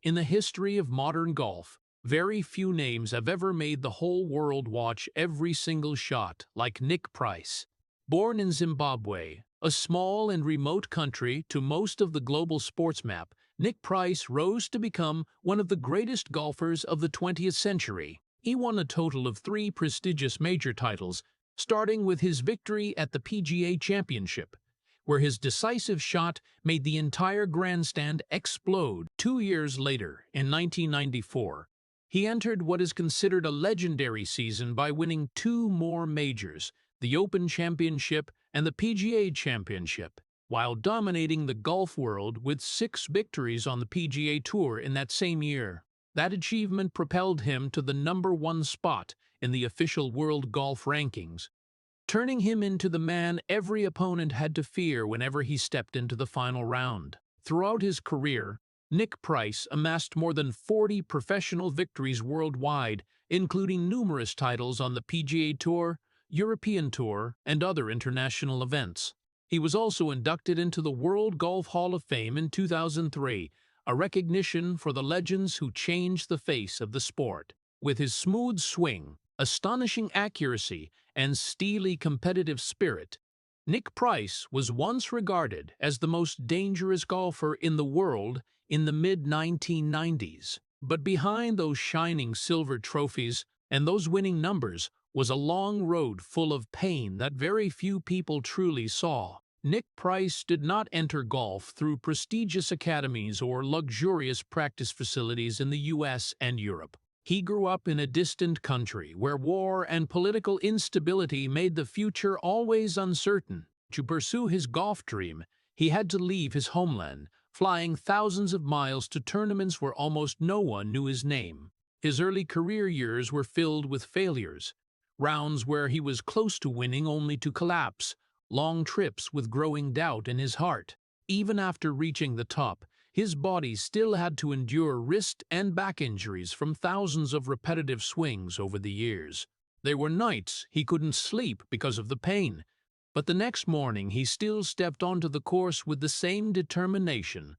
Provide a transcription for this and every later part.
In the history of modern golf, very few names have ever made the whole world watch every single shot, like Nick Price. Born in Zimbabwe, a small and remote country to most of the global sports map, Nick Price rose to become one of the greatest golfers of the 20th century. He won a total of 3 prestigious major titles, starting with his victory at the PGA Championship, where his decisive shot made the entire grandstand explode. 2 years later, in 1994, he entered what is considered a legendary season by winning 2 more majors, the Open Championship and the PGA Championship, while dominating the golf world with 6 victories on the PGA Tour in that same year. That achievement propelled him to the #1 spot in the official world golf rankings, turning him into the man every opponent had to fear whenever he stepped into the final round. Throughout his career, Nick Price amassed more than 40 professional victories worldwide, including numerous titles on the PGA Tour, European Tour, and other international events. He was also inducted into the World Golf Hall of Fame in 2003, a recognition for the legends who changed the face of the sport. With his smooth swing, astonishing accuracy, and steely competitive spirit, Nick Price was once regarded as the most dangerous golfer in the world in the mid-1990s. But behind those shining silver trophies and those winning numbers was a long road full of pain that very few people truly saw. Nick Price did not enter golf through prestigious academies or luxurious practice facilities in the US and Europe. He grew up in a distant country where war and political instability made the future always uncertain. To pursue his golf dream, he had to leave his homeland, flying thousands of miles to tournaments where almost no one knew his name. His early career years were filled with failures, rounds where he was close to winning only to collapse, long trips with growing doubt in his heart. Even after reaching the top, his body still had to endure wrist and back injuries from thousands of repetitive swings over the years. There were nights he couldn't sleep because of the pain, but the next morning he still stepped onto the course with the same determination.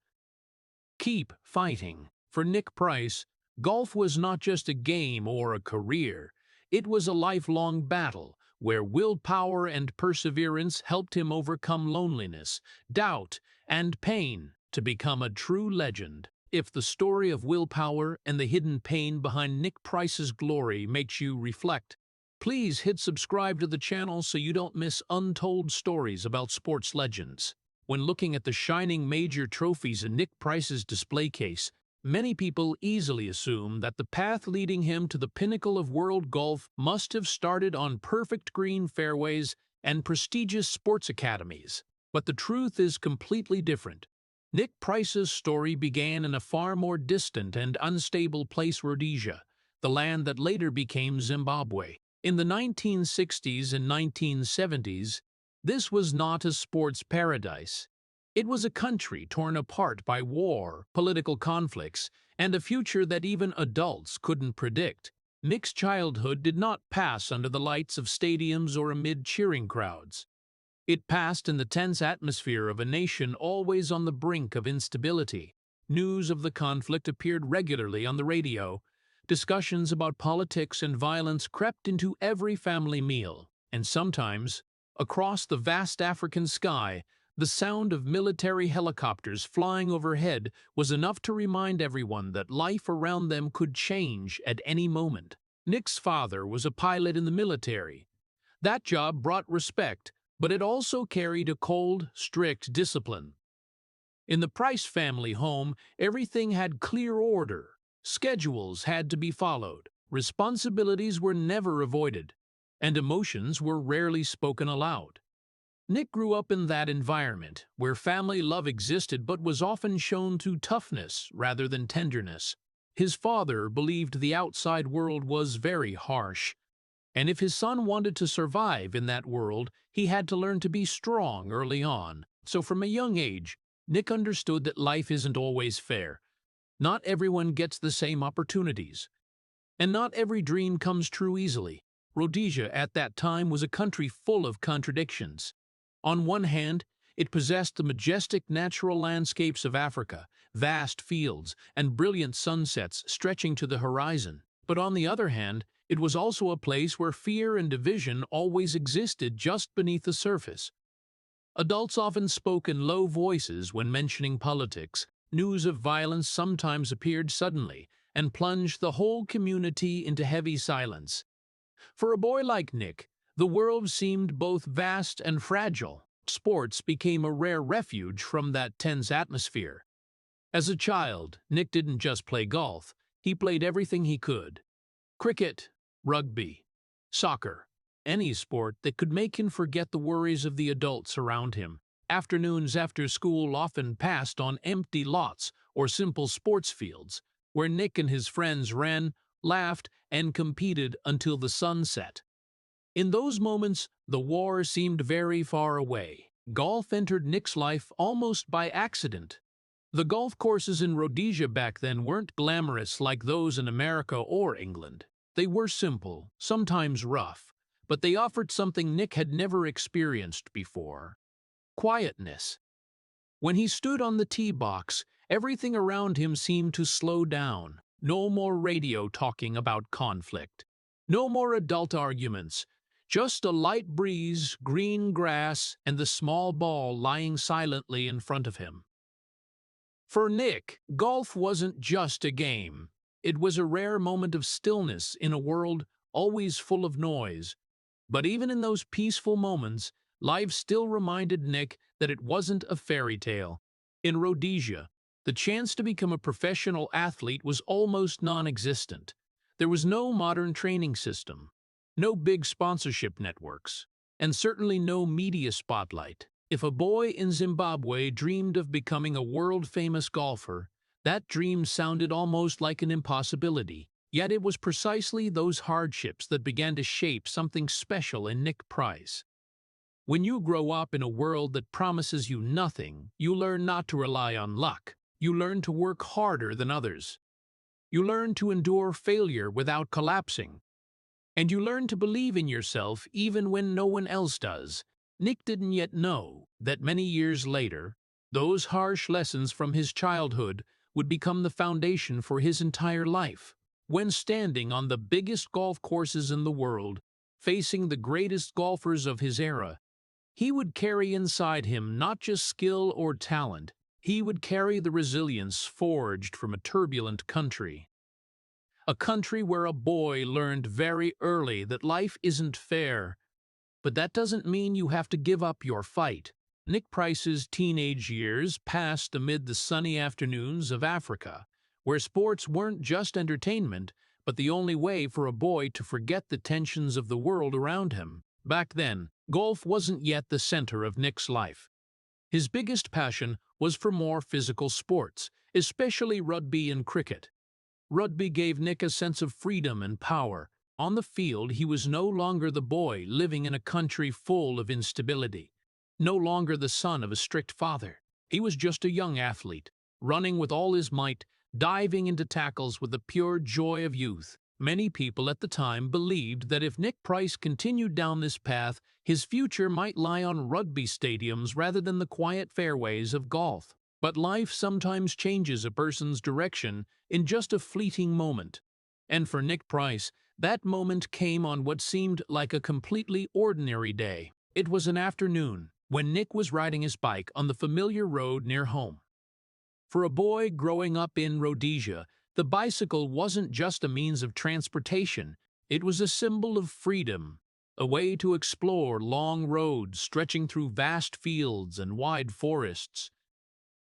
Keep fighting. For Nick Price, golf was not just a game or a career. It was a lifelong battle where willpower and perseverance helped him overcome loneliness, doubt, and pain to become a true legend. If the story of willpower and the hidden pain behind Nick Price's glory makes you reflect, please hit subscribe to the channel so you don't miss untold stories about sports legends. When looking at the shining major trophies in Nick Price's display case, many people easily assume that the path leading him to the pinnacle of world golf must have started on perfect green fairways and prestigious sports academies. But the truth is completely different. Nick Price's story began in a far more distant and unstable place, Rhodesia, the land that later became Zimbabwe. In the 1960s and 1970s, this was not a sports paradise. It was a country torn apart by war, political conflicts, and a future that even adults couldn't predict. Nick's childhood did not pass under the lights of stadiums or amid cheering crowds. It passed in the tense atmosphere of a nation always on the brink of instability. News of the conflict appeared regularly on the radio. Discussions about politics and violence crept into every family meal. And sometimes, across the vast African sky, the sound of military helicopters flying overhead was enough to remind everyone that life around them could change at any moment. Nick's father was a pilot in the military. That job brought respect, but it also carried a cold, strict discipline. In the Price family home, everything had clear order. Schedules had to be followed, responsibilities were never avoided, and emotions were rarely spoken aloud. Nick grew up in that environment, where family love existed but was often shown through toughness rather than tenderness. His father believed the outside world was very harsh, and if his son wanted to survive in that world, he had to learn to be strong early on. So from a young age, Nick understood that life isn't always fair. Not everyone gets the same opportunities, and not every dream comes true easily. Rhodesia at that time was a country full of contradictions. On one hand, It possessed the majestic natural landscapes of Africa, vast fields, and brilliant sunsets stretching to the horizon. But on the other hand, it was also a place where fear and division always existed just beneath the surface. Adults often spoke in low voices when mentioning politics. News of violence sometimes appeared suddenly and plunged the whole community into heavy silence. For a boy like Nick, the world seemed both vast and fragile. Sports became a rare refuge from that tense atmosphere. As a child, Nick didn't just play golf, he played everything he could. Cricket, rugby, soccer, any sport that could make him forget the worries of the adults around him. Afternoons after school often passed on empty lots or simple sports fields, where Nick and his friends ran, laughed, and competed until the sun set. In those moments, the war seemed very far away. Golf entered Nick's life almost by accident. The golf courses in Rhodesia back then weren't glamorous like those in America or England. They were simple, sometimes rough, but they offered something Nick had never experienced before: quietness. When he stood on the tee box, everything around him seemed to slow down. No more radio talking about conflict. No more adult arguments. Just a light breeze, green grass, and the small ball lying silently in front of him. For Nick, golf wasn't just a game. It was a rare moment of stillness in a world always full of noise. But even in those peaceful moments, life still reminded Nick that it wasn't a fairy tale. In Rhodesia, the chance to become a professional athlete was almost non-existent. There was no modern training system, no big sponsorship networks, and certainly no media spotlight. If a boy in Zimbabwe dreamed of becoming a world-famous golfer, that dream sounded almost like an impossibility. Yet it was precisely those hardships that began to shape something special in Nick Price. When you grow up in a world that promises you nothing, you learn not to rely on luck. You learn to work harder than others. You learn to endure failure without collapsing. And you learn to believe in yourself even when no one else does. Nick didn't yet know that many years later, those harsh lessons from his childhood would become the foundation for his entire life. When standing on the biggest golf courses in the world, facing the greatest golfers of his era, he would carry inside him not just skill or talent, he would carry the resilience forged from a turbulent country. A country where a boy learned very early that life isn't fair. But that doesn't mean you have to give up your fight. Nick Price's teenage years passed amid the sunny afternoons of Africa, where sports weren't just entertainment, but the only way for a boy to forget the tensions of the world around him. Back then, golf wasn't yet the center of Nick's life. His biggest passion was for more physical sports, especially rugby and cricket. Rugby gave Nick a sense of freedom and power. On the field, he was no longer the boy living in a country full of instability, no longer the son of a strict father. He was just a young athlete, running with all his might, diving into tackles with the pure joy of youth. Many people at the time believed that if Nick Price continued down this path, his future might lie on rugby stadiums rather than the quiet fairways of golf. But life sometimes changes a person's direction in just a fleeting moment. And for Nick Price, that moment came on what seemed like a completely ordinary day. It was an afternoon when Nick was riding his bike on the familiar road near home. For a boy growing up in Rhodesia, the bicycle wasn't just a means of transportation, it was a symbol of freedom, a way to explore long roads stretching through vast fields and wide forests.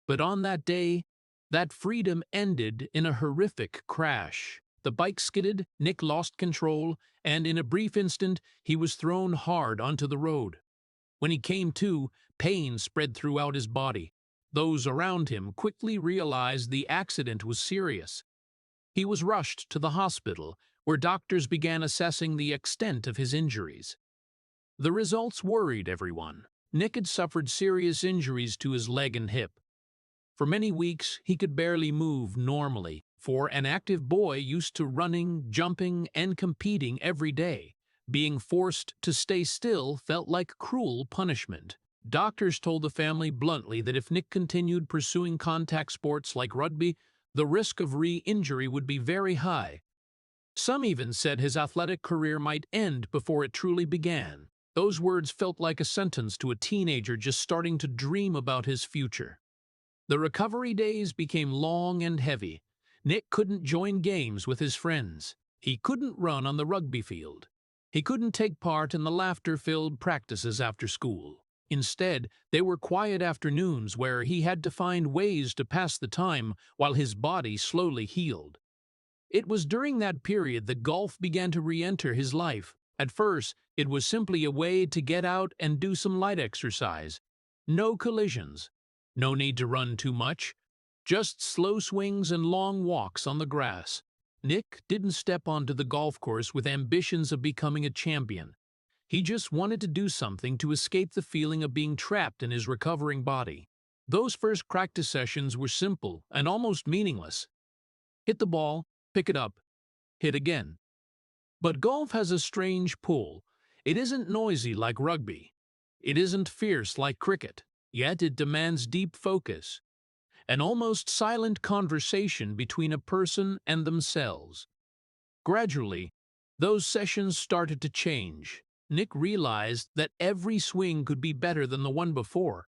But on that day, that freedom ended in a horrific crash. The bike skidded, Nick lost control, and in a brief instant, he was thrown hard onto the road. When he came to, pain spread throughout his body. Those around him quickly realized the accident was serious. He was rushed to the hospital, where doctors began assessing the extent of his injuries. The results worried everyone. Nick had suffered serious injuries to his leg and hip. For many weeks, he could barely move normally. For an active boy used to running, jumping, and competing every day, being forced to stay still felt like cruel punishment. Doctors told the family bluntly that if Nick continued pursuing contact sports like rugby, the risk of re-injury would be very high. Some even said his athletic career might end before it truly began. Those words felt like a sentence to a teenager just starting to dream about his future. The recovery days became long and heavy. Nick couldn't join games with his friends. He couldn't run on the rugby field. He couldn't take part in the laughter-filled practices after school. Instead, they were quiet afternoons where he had to find ways to pass the time while his body slowly healed. It was during that period that golf began to re-enter his life. At first, it was simply a way to get out and do some light exercise. No collisions. No need to run too much. Just slow swings and long walks on the grass. Nick didn't step onto the golf course with ambitions of becoming a champion. He just wanted to do something to escape the feeling of being trapped in his recovering body. Those first practice sessions were simple and almost meaningless. Hit the ball, pick it up, hit again. But golf has a strange pull. It isn't noisy like rugby. It isn't fierce like cricket, yet it demands deep focus. An almost silent conversation between a person and themselves. Gradually, those sessions started to change. Nick realized that every swing could be better than the one before.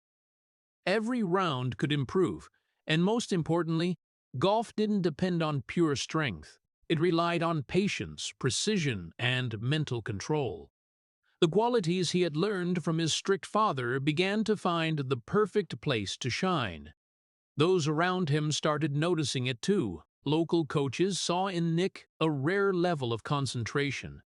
Every round could improve, and most importantly, golf didn't depend on pure strength. It relied on patience, precision, and mental control. The qualities he had learned from his strict father began to find the perfect place to shine. Those around him started noticing it too. Local coaches saw in Nick a rare level of concentration.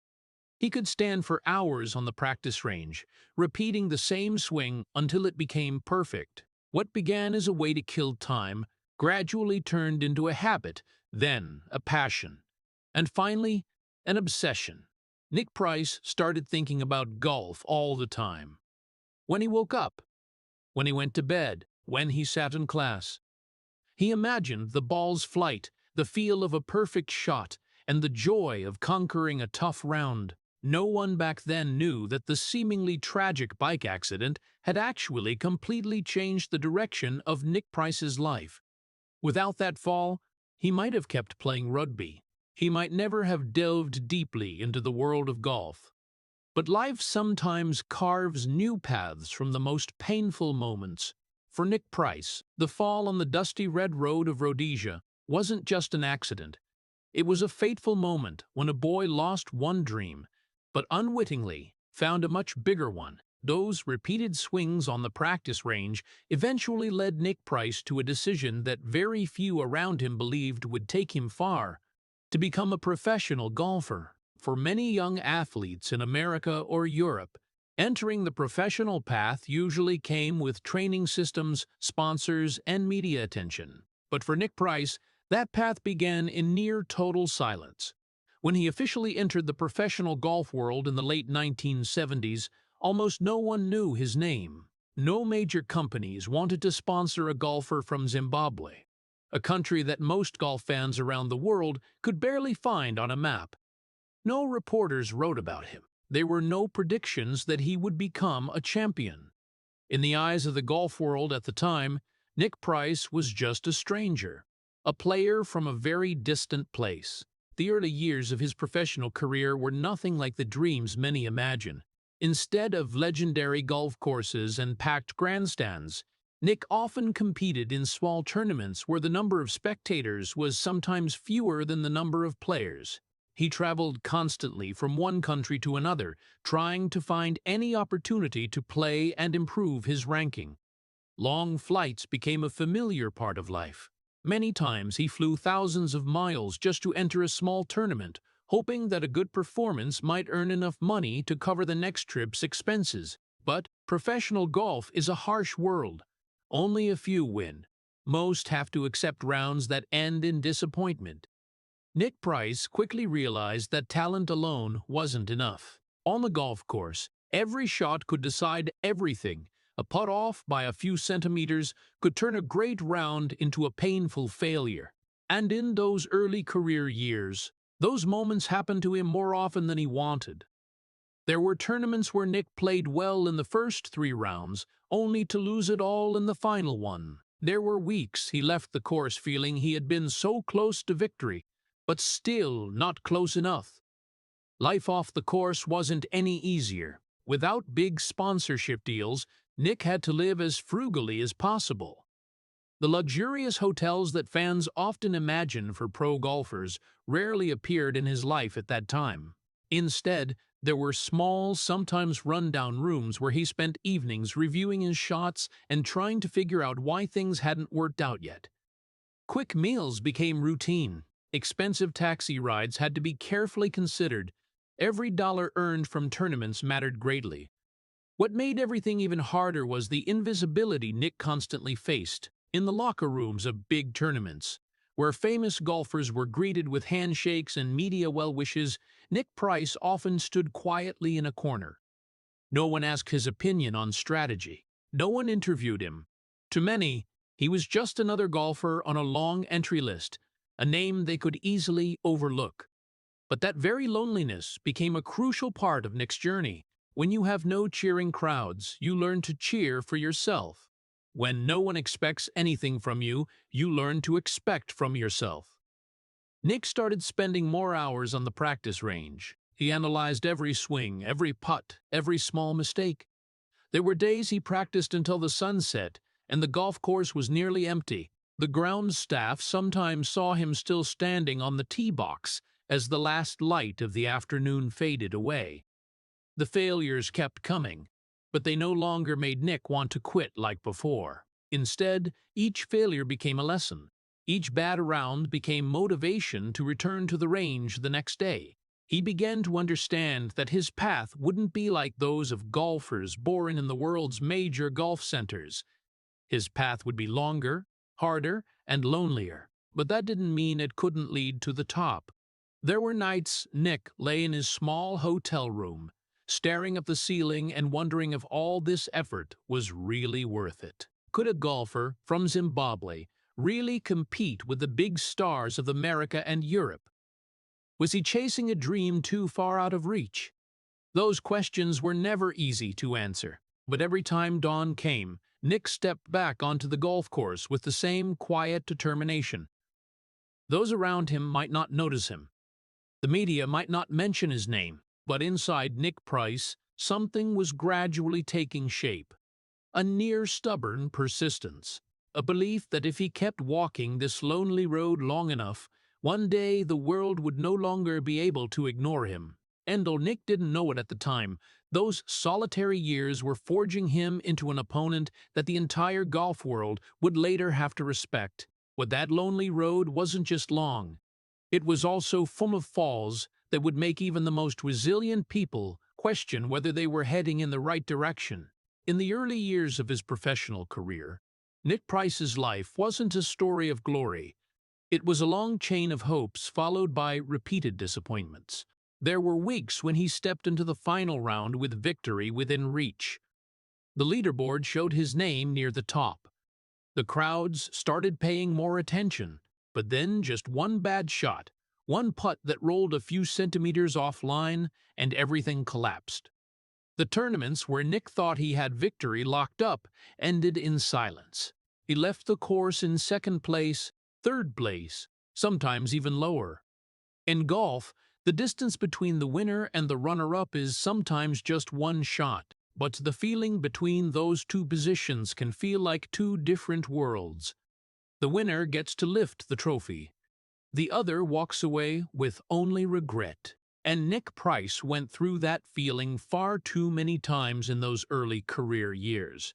He could stand for hours on the practice range, repeating the same swing until it became perfect. What began as a way to kill time gradually turned into a habit, then a passion, and finally, an obsession. Nick Price started thinking about golf all the time. When he woke up, when he went to bed, when he sat in class. He imagined the ball's flight, the feel of a perfect shot, and the joy of conquering a tough round. No one back then knew that the seemingly tragic bike accident had actually completely changed the direction of Nick Price's life. Without that fall, he might have kept playing rugby. He might never have delved deeply into the world of golf. But life sometimes carves new paths from the most painful moments. For Nick Price, the fall on the dusty red road of Rhodesia wasn't just an accident. It was a fateful moment when a boy lost one dream, but unwittingly found a much bigger one. Those repeated swings on the practice range eventually led Nick Price to a decision that very few around him believed would take him far: to become a professional golfer. For many young athletes in America or Europe, entering the professional path usually came with training systems, sponsors, and media attention. But for Nick Price, that path began in near total silence. When he officially entered the professional golf world in the late 1970s, almost no one knew his name. No major companies wanted to sponsor a golfer from Zimbabwe, a country that most golf fans around the world could barely find on a map. No reporters wrote about him. There were no predictions that he would become a champion. In the eyes of the golf world at the time, Nick Price was just a stranger, a player from a very distant place. The early years of his professional career were nothing like the dreams many imagine. Instead of legendary golf courses and packed grandstands, Nick often competed in small tournaments where the number of spectators was sometimes fewer than the number of players. He traveled constantly from one country to another, trying to find any opportunity to play and improve his ranking. Long flights became a familiar part of life. Many times he flew thousands of miles just to enter a small tournament, hoping that a good performance might earn enough money to cover the next trip's expenses. But professional golf is a harsh world. Only a few win. Most have to accept rounds that end in disappointment. Nick Price quickly realized that talent alone wasn't enough. On the golf course, every shot could decide everything. A putt off by a few centimeters could turn a great round into a painful failure. And in those early career years, those moments happened to him more often than he wanted. There were tournaments where Nick played well in the first 3 rounds, only to lose it all in the final one. There were weeks he left the course feeling he had been so close to victory, but still not close enough. Life off the course wasn't any easier. Without big sponsorship deals, Nick had to live as frugally as possible. The luxurious hotels that fans often imagine for pro golfers rarely appeared in his life at that time. Instead, there were small, sometimes run-down rooms where he spent evenings reviewing his shots and trying to figure out why things hadn't worked out yet. Quick meals became routine. Expensive taxi rides had to be carefully considered. Every dollar earned from tournaments mattered greatly. What made everything even harder was the invisibility Nick constantly faced. In the locker rooms of big tournaments, where famous golfers were greeted with handshakes and media well-wishes, Nick Price often stood quietly in a corner. No one asked his opinion on strategy. No one interviewed him. To many, he was just another golfer on a long entry list, a name they could easily overlook. But that very loneliness became a crucial part of Nick's journey. When you have no cheering crowds, you learn to cheer for yourself. When no one expects anything from you, you learn to expect from yourself. Nick started spending more hours on the practice range. He analyzed every swing, every putt, every small mistake. There were days he practiced until the sun set, and the golf course was nearly empty. The ground staff sometimes saw him still standing on the tee box as the last light of the afternoon faded away. The failures kept coming, but they no longer made Nick want to quit like before. Instead, each failure became a lesson. Each bad round became motivation to return to the range the next day. He began to understand that his path wouldn't be like those of golfers born in the world's major golf centers. His path would be longer, harder, and lonelier, but that didn't mean it couldn't lead to the top. There were nights Nick lay in his small hotel room, staring at the ceiling and wondering if all this effort was really worth it. Could a golfer from Zimbabwe really compete with the big stars of America and Europe? Was he chasing a dream too far out of reach? Those questions were never easy to answer, but every time dawn came, Nick stepped back onto the golf course with the same quiet determination. Those around him might not notice him. The media might not mention his name, but inside Nick Price, something was gradually taking shape. A near-stubborn persistence. A belief that if he kept walking this lonely road long enough, one day the world would no longer be able to ignore him. And though Nick didn't know it at the time, those solitary years were forging him into an opponent that the entire golf world would later have to respect. But that lonely road wasn't just long. It was also full of falls that would make even the most resilient people question whether they were heading in the right direction. In the early years of his professional career, Nick Price's life wasn't a story of glory. It was a long chain of hopes followed by repeated disappointments. There were weeks when he stepped into the final round with victory within reach. The leaderboard showed his name near the top. The crowds started paying more attention, but then just one bad shot, one putt that rolled a few centimeters offline, and everything collapsed. The tournaments where Nick thought he had victory locked up ended in silence. He left the course in second place, third place, sometimes even lower. In golf, the distance between the winner and the runner-up is sometimes just one shot, but the feeling between those two positions can feel like two different worlds. The winner gets to lift the trophy. The other walks away with only regret. And Nick Price went through that feeling far too many times in those early career years.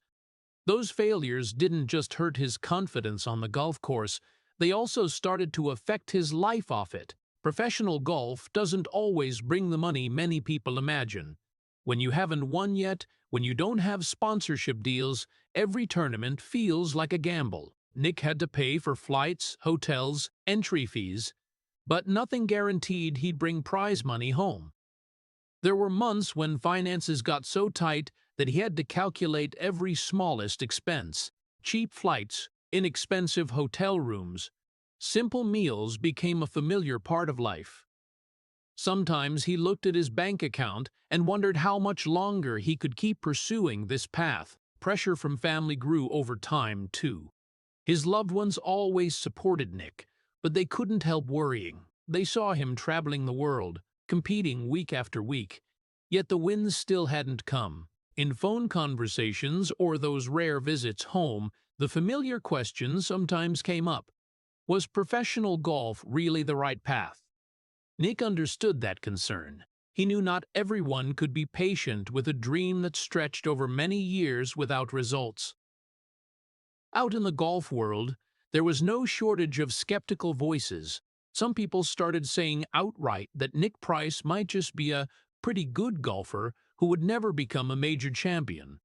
Those failures didn't just hurt his confidence on the golf course, they also started to affect his life off it. Professional golf doesn't always bring the money many people imagine. When you haven't won yet, when you don't have sponsorship deals, every tournament feels like a gamble. Nick had to pay for flights, hotels, entry fees, but nothing guaranteed he'd bring prize money home. There were months when finances got so tight that he had to calculate every smallest expense. Cheap flights, inexpensive hotel rooms, simple meals became a familiar part of life. Sometimes he looked at his bank account and wondered how much longer he could keep pursuing this path. Pressure from family grew over time, too. His loved ones always supported Nick, but they couldn't help worrying. They saw him traveling the world, competing week after week, yet the wins still hadn't come. In phone conversations or those rare visits home, the familiar question sometimes came up. Was professional golf really the right path? Nick understood that concern. He knew not everyone could be patient with a dream that stretched over many years without results. Out in the golf world, there was no shortage of skeptical voices. Some people started saying outright that Nick Price might just be a pretty good golfer who would never become a major champion.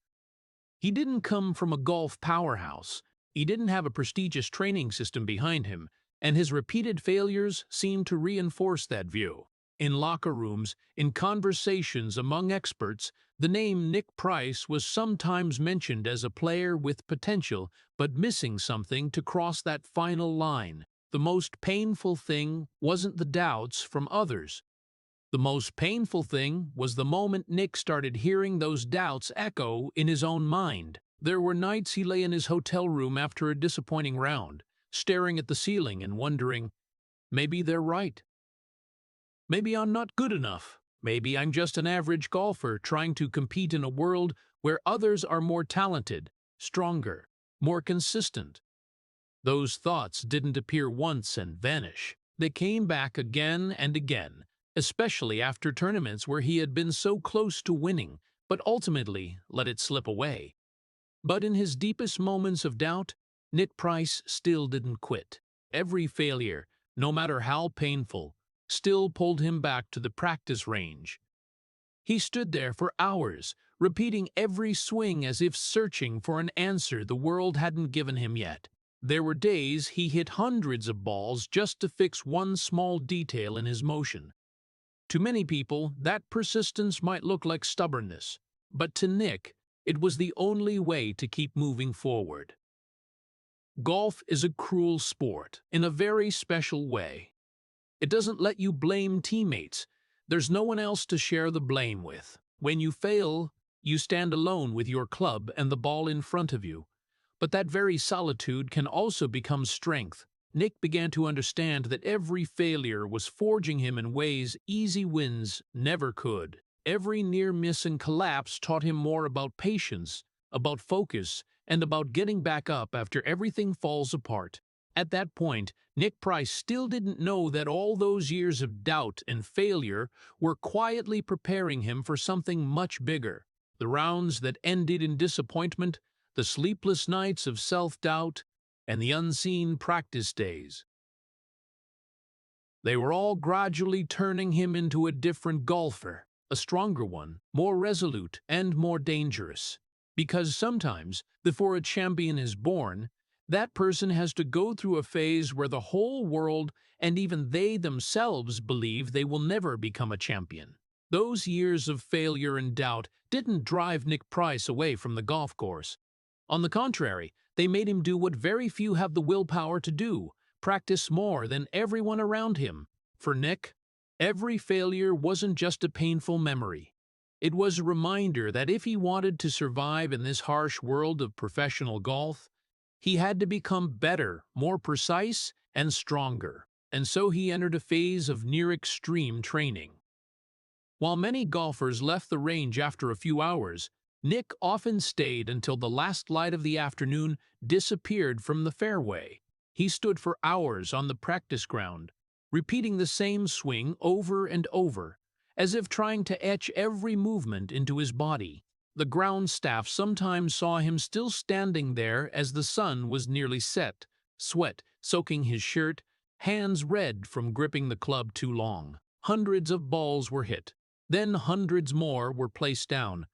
He didn't come from a golf powerhouse. He didn't have a prestigious training system behind him, and his repeated failures seemed to reinforce that view. In locker rooms, in conversations among experts, the name Nick Price was sometimes mentioned as a player with potential but missing something to cross that final line. The most painful thing wasn't the doubts from others. The most painful thing was the moment Nick started hearing those doubts echo in his own mind. There were nights he lay in his hotel room after a disappointing round, staring at the ceiling and wondering, maybe they're right. Maybe I'm not good enough. Maybe I'm just an average golfer trying to compete in a world where others are more talented, stronger, more consistent. Those thoughts didn't appear once and vanish. They came back again and again, especially after tournaments where he had been so close to winning, but ultimately let it slip away. But in his deepest moments of doubt, Nick Price still didn't quit. Every failure, no matter how painful, still pulled him back to the practice range. He stood there for hours, repeating every swing as if searching for an answer the world hadn't given him yet. There were days he hit hundreds of balls just to fix one small detail in his motion. To many people, that persistence might look like stubbornness, but to Nick, it was the only way to keep moving forward. Golf is a cruel sport in a very special way. It doesn't let you blame teammates. There's no one else to share the blame with. When you fail, you stand alone with your club and the ball in front of you. But that very solitude can also become strength. Nick began to understand that every failure was forging him in ways easy wins never could. Every near miss and collapse taught him more about patience, about focus, and about getting back up after everything falls apart. At that point, Nick Price still didn't know that all those years of doubt and failure were quietly preparing him for something much bigger. The rounds that ended in disappointment, the sleepless nights of self-doubt, and the unseen practice days. They were all gradually turning him into a different golfer, a stronger one, more resolute and more dangerous. Because sometimes, before a champion is born, that person has to go through a phase where the whole world and even they themselves believe they will never become a champion. Those years of failure and doubt didn't drive Nick Price away from the golf course. On the contrary, they made him do what very few have the willpower to do, practice more than everyone around him. For Nick, every failure wasn't just a painful memory. It was a reminder that if he wanted to survive in this harsh world of professional golf, he had to become better, more precise, and stronger, and so he entered a phase of near-extreme training. While many golfers left the range after a few hours, Nick often stayed until the last light of the afternoon disappeared from the fairway. He stood for hours on the practice ground, repeating the same swing over and over, as if trying to etch every movement into his body. The ground staff sometimes saw him still standing there as the sun was nearly set, sweat soaking his shirt, hands red from gripping the club too long. Hundreds of balls were hit. Then hundreds more were placed down.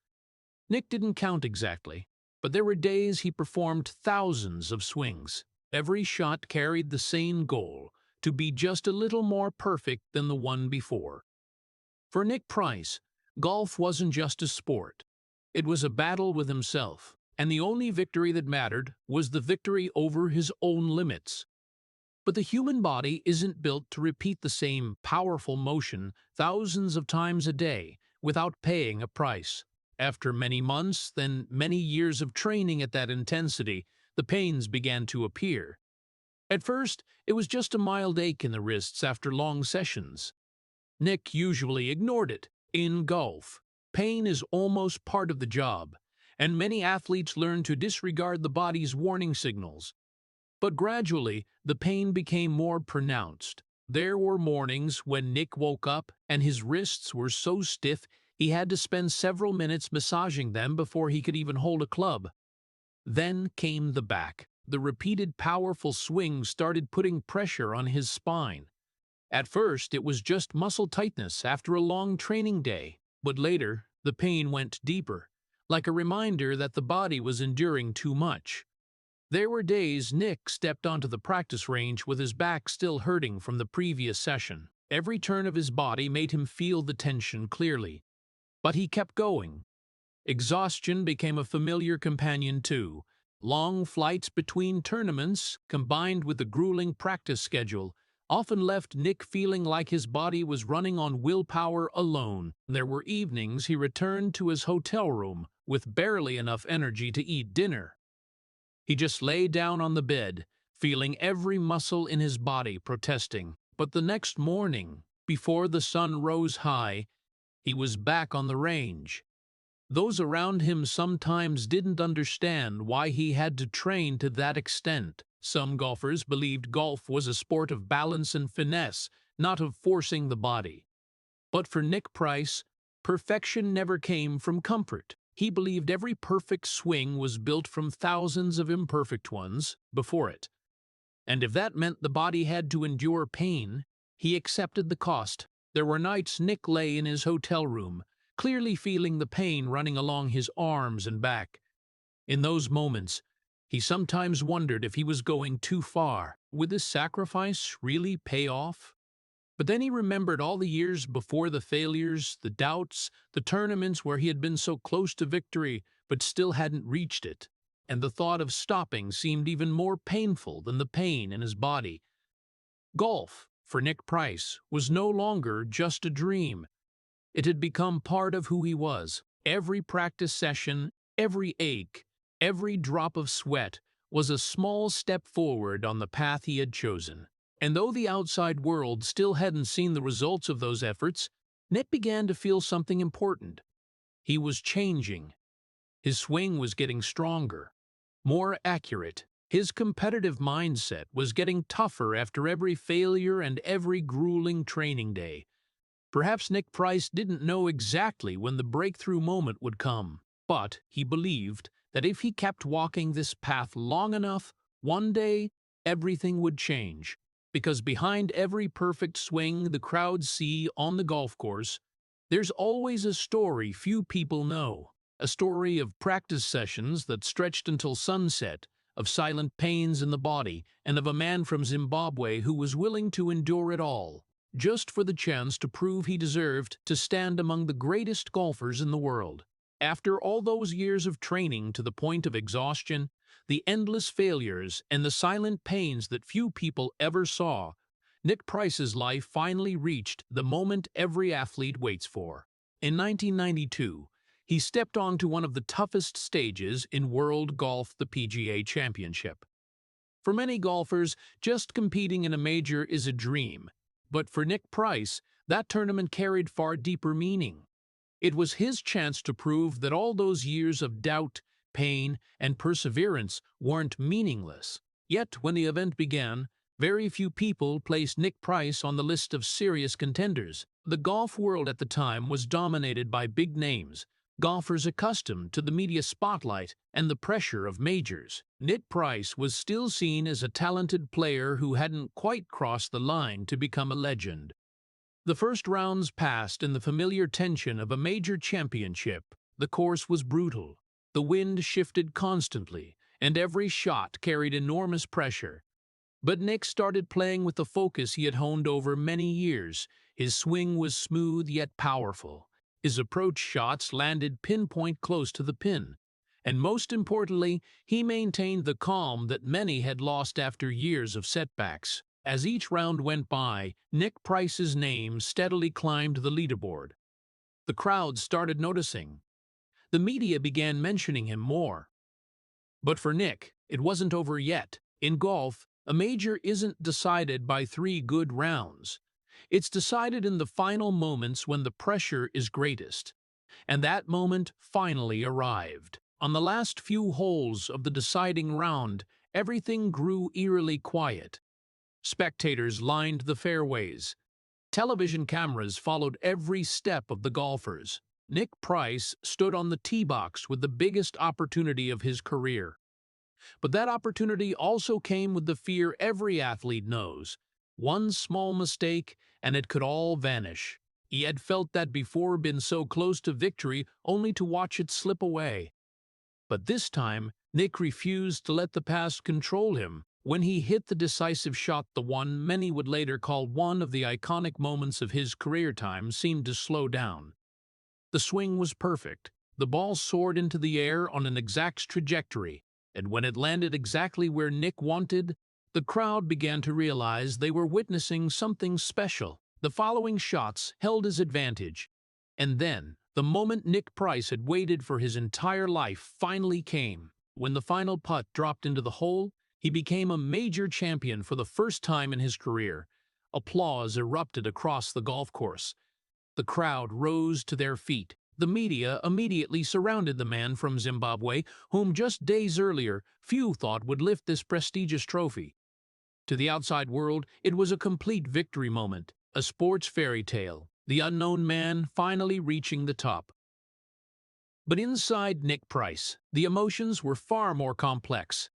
Nick didn't count exactly, but there were days he performed thousands of swings. Every shot carried the same goal, to be just a little more perfect than the one before. For Nick Price, golf wasn't just a sport. It was a battle with himself, and the only victory that mattered was the victory over his own limits. But the human body isn't built to repeat the same powerful motion thousands of times a day without paying a price. After many months, then many years of training at that intensity, the pains began to appear. At first, it was just a mild ache in the wrists after long sessions. Nick usually ignored it. In golf, pain is almost part of the job, and many athletes learn to disregard the body's warning signals. But gradually, the pain became more pronounced. There were mornings when Nick woke up and his wrists were so stiff he had to spend several minutes massaging them before he could even hold a club. Then came the back. The repeated powerful swings started putting pressure on his spine. At first, it was just muscle tightness after a long training day, but later, the pain went deeper, like a reminder that the body was enduring too much. There were days Nick stepped onto the practice range with his back still hurting from the previous session. Every turn of his body made him feel the tension clearly. But he kept going. Exhaustion became a familiar companion too. Long flights between tournaments, combined with the grueling practice schedule, often left Nick feeling like his body was running on willpower alone. There were evenings he returned to his hotel room with barely enough energy to eat dinner. He just lay down on the bed, feeling every muscle in his body protesting. But the next morning, before the sun rose high, he was back on the range. Those around him sometimes didn't understand why he had to train to that extent. Some golfers believed golf was a sport of balance and finesse, not of forcing the body. But for Nick Price, perfection never came from comfort. He believed every perfect swing was built from thousands of imperfect ones before it. And if that meant the body had to endure pain, he accepted the cost. There were nights Nick lay in his hotel room, clearly feeling the pain running along his arms and back. In those moments, he sometimes wondered if he was going too far. Would this sacrifice really pay off? But then he remembered all the years before, the failures, the doubts, the tournaments where he had been so close to victory but still hadn't reached it, and the thought of stopping seemed even more painful than the pain in his body. Golf, for Nick Price, was no longer just a dream. It had become part of who he was. Every practice session, every ache, every drop of sweat was a small step forward on the path he had chosen. And though the outside world still hadn't seen the results of those efforts, Nick began to feel something important. He was changing. His swing was getting stronger, more accurate. His competitive mindset was getting tougher after every failure and every grueling training day. Perhaps Nick Price didn't know exactly when the breakthrough moment would come, but he believed that if he kept walking this path long enough, one day everything would change. Because behind every perfect swing the crowds see on the golf course, there's always a story few people know. A story of practice sessions that stretched until sunset, of silent pains in the body, and of a man from Zimbabwe who was willing to endure it all, just for the chance to prove he deserved to stand among the greatest golfers in the world. After all those years of training to the point of exhaustion, the endless failures, and the silent pains that few people ever saw, Nick Price's life finally reached the moment every athlete waits for. In 1992, he stepped onto one of the toughest stages in world golf, the PGA Championship. For many golfers, just competing in a major is a dream. But for Nick Price, that tournament carried far deeper meaning. It was his chance to prove that all those years of doubt, pain, and perseverance weren't meaningless. Yet, when the event began, very few people placed Nick Price on the list of serious contenders. The golf world at the time was dominated by big names, golfers accustomed to the media spotlight and the pressure of majors. Nick Price was still seen as a talented player who hadn't quite crossed the line to become a legend. The first rounds passed in the familiar tension of a major championship. The course was brutal. The wind shifted constantly, and every shot carried enormous pressure. But Nick started playing with the focus he had honed over many years. His swing was smooth yet powerful. His approach shots landed pinpoint close to the pin. And most importantly, he maintained the calm that many had lost after years of setbacks. As each round went by, Nick Price's name steadily climbed the leaderboard. The crowd started noticing. The media began mentioning him more. But for Nick, it wasn't over yet. In golf, a major isn't decided by 3 good rounds. It's decided in the final moments when the pressure is greatest. And that moment finally arrived. On the last few holes of the deciding round, everything grew eerily quiet. Spectators lined the fairways. Television cameras followed every step of the golfers. Nick Price stood on the tee box with the biggest opportunity of his career. But that opportunity also came with the fear every athlete knows. One small mistake, and it could all vanish. He had felt that before, been so close to victory only to watch it slip away. But this time, Nick refused to let the past control him. When he hit the decisive shot, the one many would later call one of the iconic moments of his career, time seemed to slow down. The swing was perfect. The ball soared into the air on an exact trajectory, and when it landed exactly where Nick wanted, the crowd began to realize they were witnessing something special. The following shots held his advantage. And then, the moment Nick Price had waited for his entire life finally came. When the final putt dropped into the hole, he became a major champion for the first time in his career. Applause erupted across the golf course. The crowd rose to their feet. The media immediately surrounded the man from Zimbabwe, whom just days earlier few thought would lift this prestigious trophy. To the outside world, it was a complete victory moment, a sports fairy tale, the unknown man finally reaching the top. But inside Nick Price, the emotions were far more complex.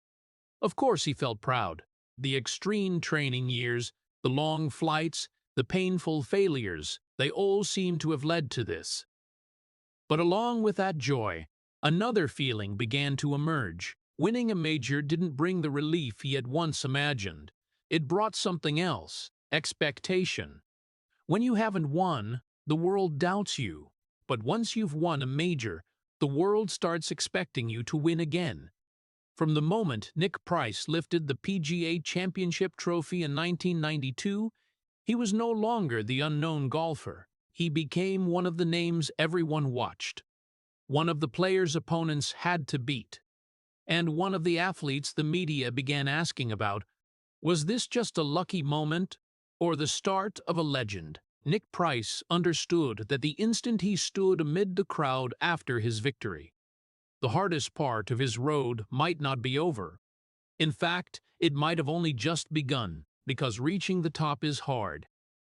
Of course he felt proud. The extreme training years, the long flights, the painful failures, they all seemed to have led to this. But along with that joy, another feeling began to emerge. Winning a major didn't bring the relief he had once imagined. It brought something else: expectation. When you haven't won, the world doubts you. But once you've won a major, the world starts expecting you to win again. From the moment Nick Price lifted the PGA Championship trophy in 1992, he was no longer the unknown golfer. He became one of the names everyone watched, one of the players opponents had to beat, and one of the athletes the media began asking about. Was this just a lucky moment, or the start of a legend? Nick Price understood that the instant he stood amid the crowd after his victory, the hardest part of his road might not be over. In fact, it might have only just begun, because reaching the top is hard,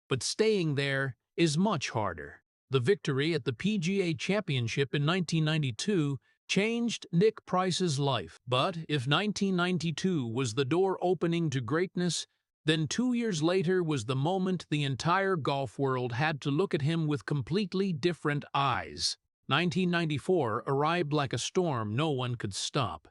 but staying there is much harder. The victory at the PGA Championship in 1992 changed Nick Price's life. But if 1992 was the door opening to greatness, then 2 years later was the moment the entire golf world had to look at him with completely different eyes. 1994 arrived like a storm no one could stop.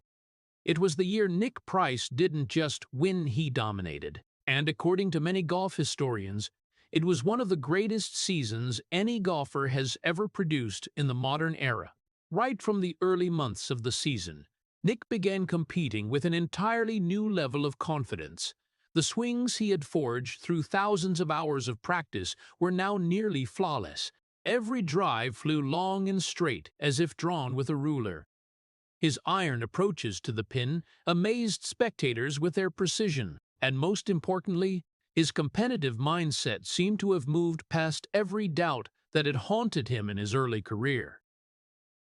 It was the year Nick Price didn't just win, he dominated. And according to many golf historians, it was one of the greatest seasons any golfer has ever produced in the modern era. Right from the early months of the season, Nick began competing with an entirely new level of confidence. The swings he had forged through thousands of hours of practice were now nearly flawless. Every drive flew long and straight, as if drawn with a ruler. His iron approaches to the pin amazed spectators with their precision, and most importantly, his competitive mindset seemed to have moved past every doubt that had haunted him in his early career.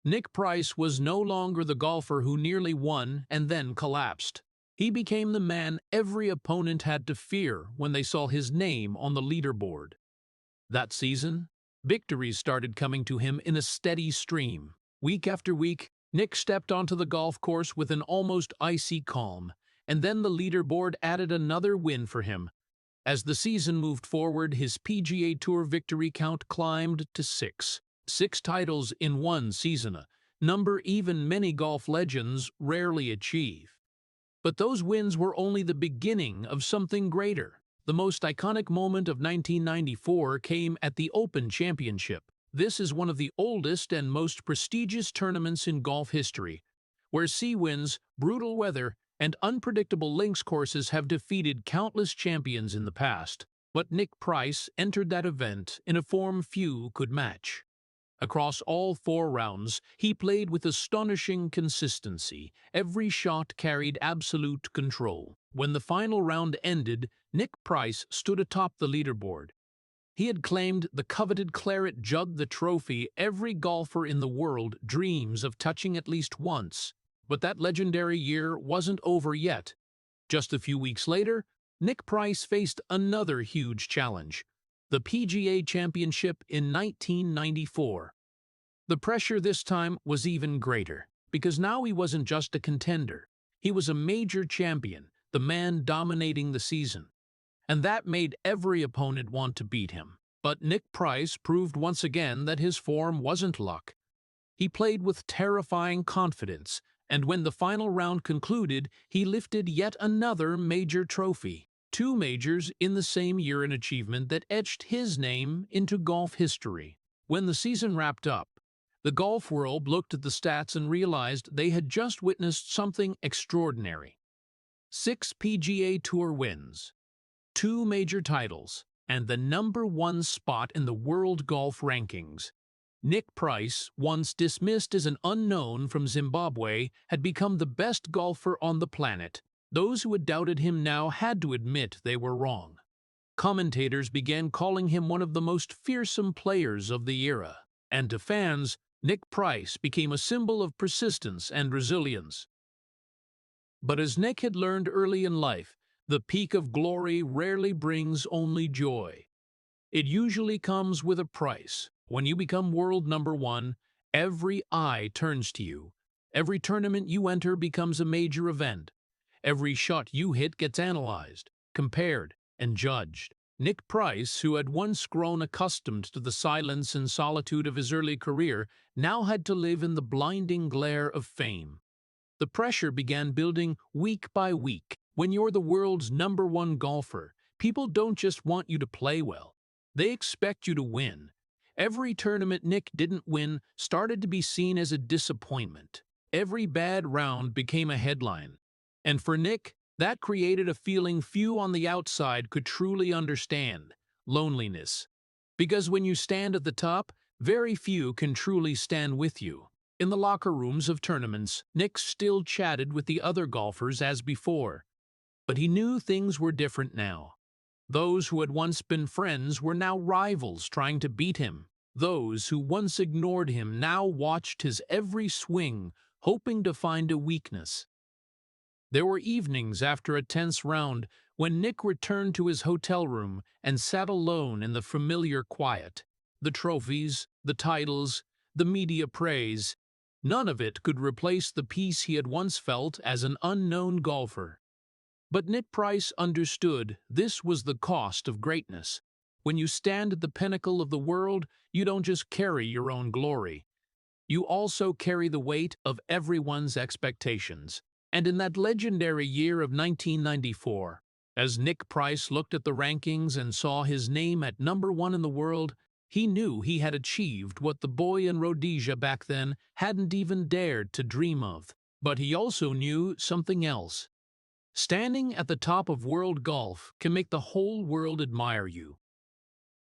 Nick Price was no longer the golfer who nearly won and then collapsed. He became the man every opponent had to fear when they saw his name on the leaderboard. That season, victories started coming to him in a steady stream. Week after week, Nick stepped onto the golf course with an almost icy calm, and then the leaderboard added another win for him. As the season moved forward, his PGA Tour victory count climbed to 6. 6 titles in one season, a number even many golf legends rarely achieve. But those wins were only the beginning of something greater. The most iconic moment of 1994 came at the Open Championship. This is one of the oldest and most prestigious tournaments in golf history, where sea winds, brutal weather, and unpredictable links courses have defeated countless champions in the past, but Nick Price entered that event in a form few could match. Across all 4 rounds, he played with astonishing consistency. Every shot carried absolute control. When the final round ended, Nick Price stood atop the leaderboard. He had claimed the coveted claret jug, the trophy every golfer in the world dreams of touching at least once. But that legendary year wasn't over yet. Just a few weeks later, Nick Price faced another huge challenge, the PGA Championship in 1994. The pressure this time was even greater, because now he wasn't just a contender. He was a major champion, the man dominating the season. And that made every opponent want to beat him. But Nick Price proved once again that his form wasn't luck. He played with terrifying confidence, and when the final round concluded, he lifted yet another major trophy. 2 majors in the same year, an achievement that etched his name into golf history. When the season wrapped up, the golf world looked at the stats and realized they had just witnessed something extraordinary. 6 PGA Tour wins, 2 major titles, and the #1 spot in the world golf rankings. Nick Price, once dismissed as an unknown from Zimbabwe, had become the best golfer on the planet. Those who had doubted him now had to admit they were wrong. Commentators began calling him one of the most fearsome players of the era, and to fans, Nick Price became a symbol of persistence and resilience. But as Nick had learned early in life, the peak of glory rarely brings only joy. It usually comes with a price. When you become world #1, every eye turns to you. Every tournament you enter becomes a major event. Every shot you hit gets analyzed, compared, and judged. Nick Price, who had once grown accustomed to the silence and solitude of his early career, now had to live in the blinding glare of fame. The pressure began building week by week. When you're the world's #1 golfer, people don't just want you to play well. They expect you to win. Every tournament Nick didn't win started to be seen as a disappointment. Every bad round became a headline. And for Nick, that created a feeling few on the outside could truly understand: loneliness. Because when you stand at the top, very few can truly stand with you. In the locker rooms of tournaments, Nick still chatted with the other golfers as before. But he knew things were different now. Those who had once been friends were now rivals trying to beat him. Those who once ignored him now watched his every swing, hoping to find a weakness. There were evenings after a tense round when Nick returned to his hotel room and sat alone in the familiar quiet. The trophies, the titles, the media praise, none of it could replace the peace he had once felt as an unknown golfer. But Nick Price understood this was the cost of greatness. When you stand at the pinnacle of the world, you don't just carry your own glory. You also carry the weight of everyone's expectations. And in that legendary year of 1994, as Nick Price looked at the rankings and saw his name at #1 in the world, he knew he had achieved what the boy in Rhodesia back then hadn't even dared to dream of. But he also knew something else. Standing at the top of world golf can make the whole world admire you.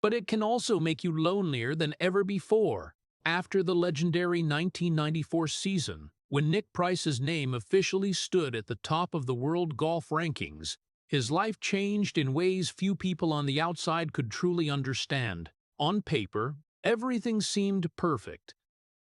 But it can also make you lonelier than ever before. After the legendary 1994 season, when Nick Price's name officially stood at the top of the world golf rankings, his life changed in ways few people on the outside could truly understand. On paper, everything seemed perfect.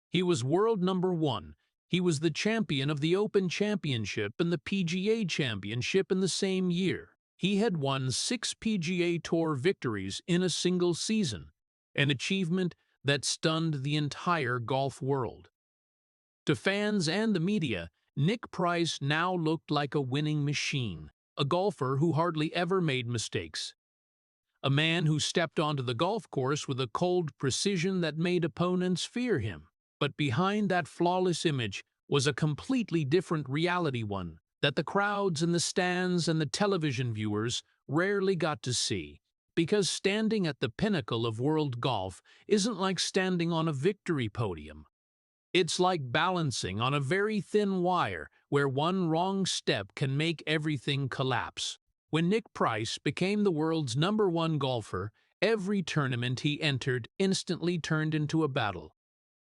He was world #1. He was the champion of the Open Championship and the PGA Championship in the same year. He had won 6 PGA Tour victories in a single season, an achievement that stunned the entire golf world. To fans and the media, Nick Price now looked like a winning machine, a golfer who hardly ever made mistakes. A man who stepped onto the golf course with a cold precision that made opponents fear him. But behind that flawless image was a completely different reality, one that the crowds in the stands and the television viewers rarely got to see. Because standing at the pinnacle of world golf isn't like standing on a victory podium. It's like balancing on a very thin wire where one wrong step can make everything collapse. When Nick Price became the world's #1 golfer, every tournament he entered instantly turned into a battle.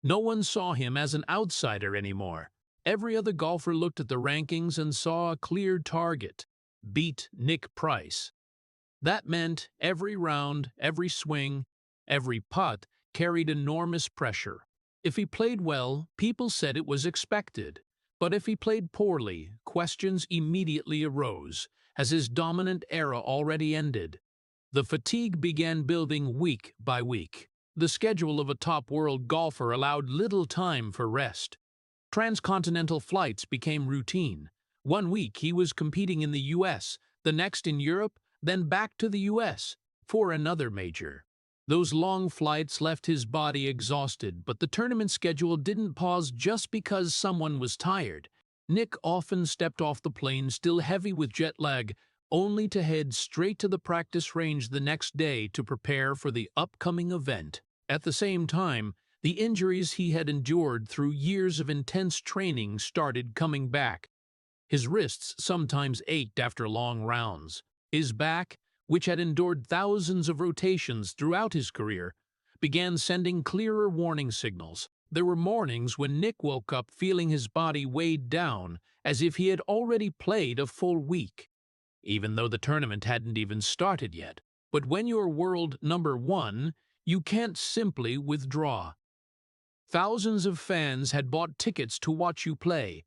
No one saw him as an outsider anymore. Every other golfer looked at the rankings and saw a clear target: beat Nick Price. That meant every round, every swing, every putt carried enormous pressure. If he played well, people said it was expected. But if he played poorly, questions immediately arose, as his dominant era already ended. The fatigue began building week by week. The schedule of a top world golfer allowed little time for rest. Transcontinental flights became routine. One week he was competing in the US, the next in Europe, then back to the US for another major. Those long flights left his body exhausted, but the tournament schedule didn't pause just because someone was tired. Nick often stepped off the plane still heavy with jet lag, only to head straight to the practice range the next day to prepare for the upcoming event. At the same time, the injuries he had endured through years of intense training started coming back. His wrists sometimes ached after long rounds. His back, which had endured thousands of rotations throughout his career, began sending clearer warning signals. There were mornings when Nick woke up feeling his body weighed down, as if he had already played a full week, even though the tournament hadn't even started yet. But when you're world #1, you can't simply withdraw. Thousands of fans had bought tickets to watch you play.